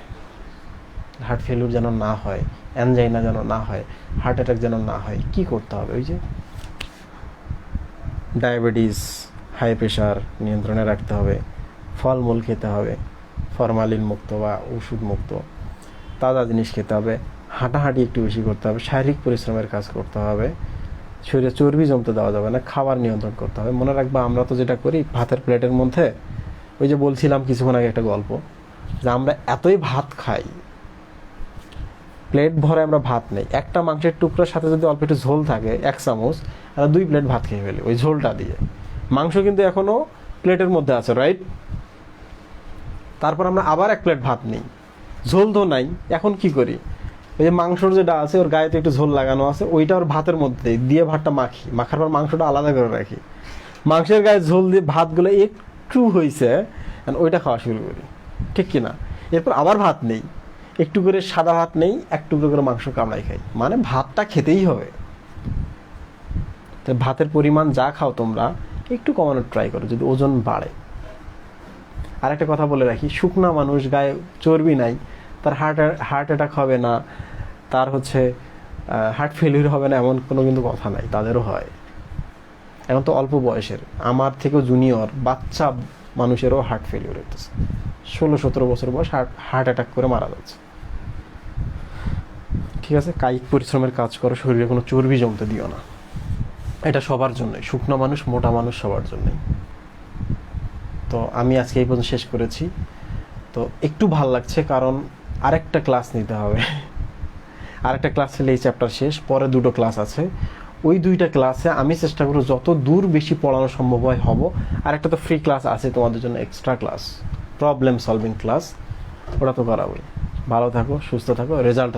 হার্ট ফেলিউর যেন না হয়, অ্যানজাইনা যেন না হয়, হার্ট অ্যাটাক যেন না হয়, কি করতে হবে? ওই যে ডায়াবেটিস, হাই প্রেশার নিয়ন্ত্রণে রাখতে হবে, ফলমূল খেতে হবে ফরমালিন মুক্ত বা ওষুধ মুক্ত, তাজা জিনিস খেতে হবে, হাঁটাহাঁটি একটু বেশি করতে হবে, শারীরিক পরিশ্রমের কাজ করতে হবে, শরীরে চর্বি জমতে দেওয়া যাবে না, খাবার নিয়ন্ত্রণ করতে হবে। মনে রাখবা, আমরা তো যেটা করি ভাতের প্লেটের মধ্যে, ওই যে বলছিলাম কিছুক্ষণ আগে একটা গল্প, যে আমরা এতই ভাত খাই, প্লেট ভরে আমরা ভাত নেই, একটা মাংসের টুকরোর সাথে যদি অল্প একটু ঝোল থাকে 1 চামচ, আমরা 2 প্লেট ভাত খেয়ে ফেলি ওই ঝোলটা দিয়ে। মাংস কিন্তু এখনও প্লেটের মধ্যে আছে, রাইট? তারপর আমরা আবার 1 প্লেট ভাত নিই, ঝোল তো নাই, এখন কি করি? ওই যে মাংসর যেটা আছে ওর গায়ে তো একটু ঝোল লাগানো আছে, ওইটা ওর ভাতের মধ্যে দিয়ে ভাতটা মাখি, মাখার পর মাংসটা আলাদা করে রাখি, মাংসের গায়ে ঝোল দিয়ে ভাতগুলো একটু হয়েছে ওইটা খাওয়া শুরু করি, ঠিক কিনা? এরপর আবার ভাত নেই, একটু করে সাদা ভাত নেই, এক টুকরো করে মাংস কামড়াই খাই, মানে ভাতটা খেতেই হবে। তো ভাতের পরিমাণ যা খাও তোমরা একটু কমানোর ট্রাই করো যদি ওজন বাড়ে। আর একটা কথা বলে রাখি, শুকনা মানুষ, গায়ে চর্বি নাই, তার হার্ট অ্যাটাক হবে না, তার হার্ট ফেলিউর হবে না, এমন কোনো কিন্তু কথা নাই, তাদেরও হয়। এখন তো অল্প বয়সের, আমার থেকেও জুনিয়র বাচ্চা মানুষেরও হার্ট ফেলিউর হইতেছে, 16-17 বছর বয়স হার্ট অ্যাটাক করে মারা যাচ্ছে। ঠিক আছে, কায়িক পরিশ্রমের কাজ করো, শরীরে কোনো চর্বি জমতে দিও না। এটা সবার জন্যই, শুকনো মানুষ, মোটা মানুষ, সবার জন্যই। তো আমি আজকে এই পর্যন্ত শেষ করেছি। তো একটু ভাল লাগছে কারণ আরেকটা ক্লাস নিতে হবে, আরেকটা ক্লাস নিলে এই চ্যাপ্টার শেষ, পরে 2টো ক্লাস আছে। ওই 2টা ক্লাসে আমি চেষ্টা করব যত দূর বেশি পড়ানো সম্ভব হয় হব। আরেকটা তো ফ্রি ক্লাস আছে তোমাদের জন্য, extra class, problem solving class, ওটা তো করাবোই। ভালো থাকো, সুস্থ থাকো, রেজাল্ট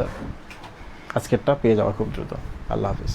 আজকেরটা পেয়ে যাওয়া খুব দ্রুত। আল্লাহ হাফিজ।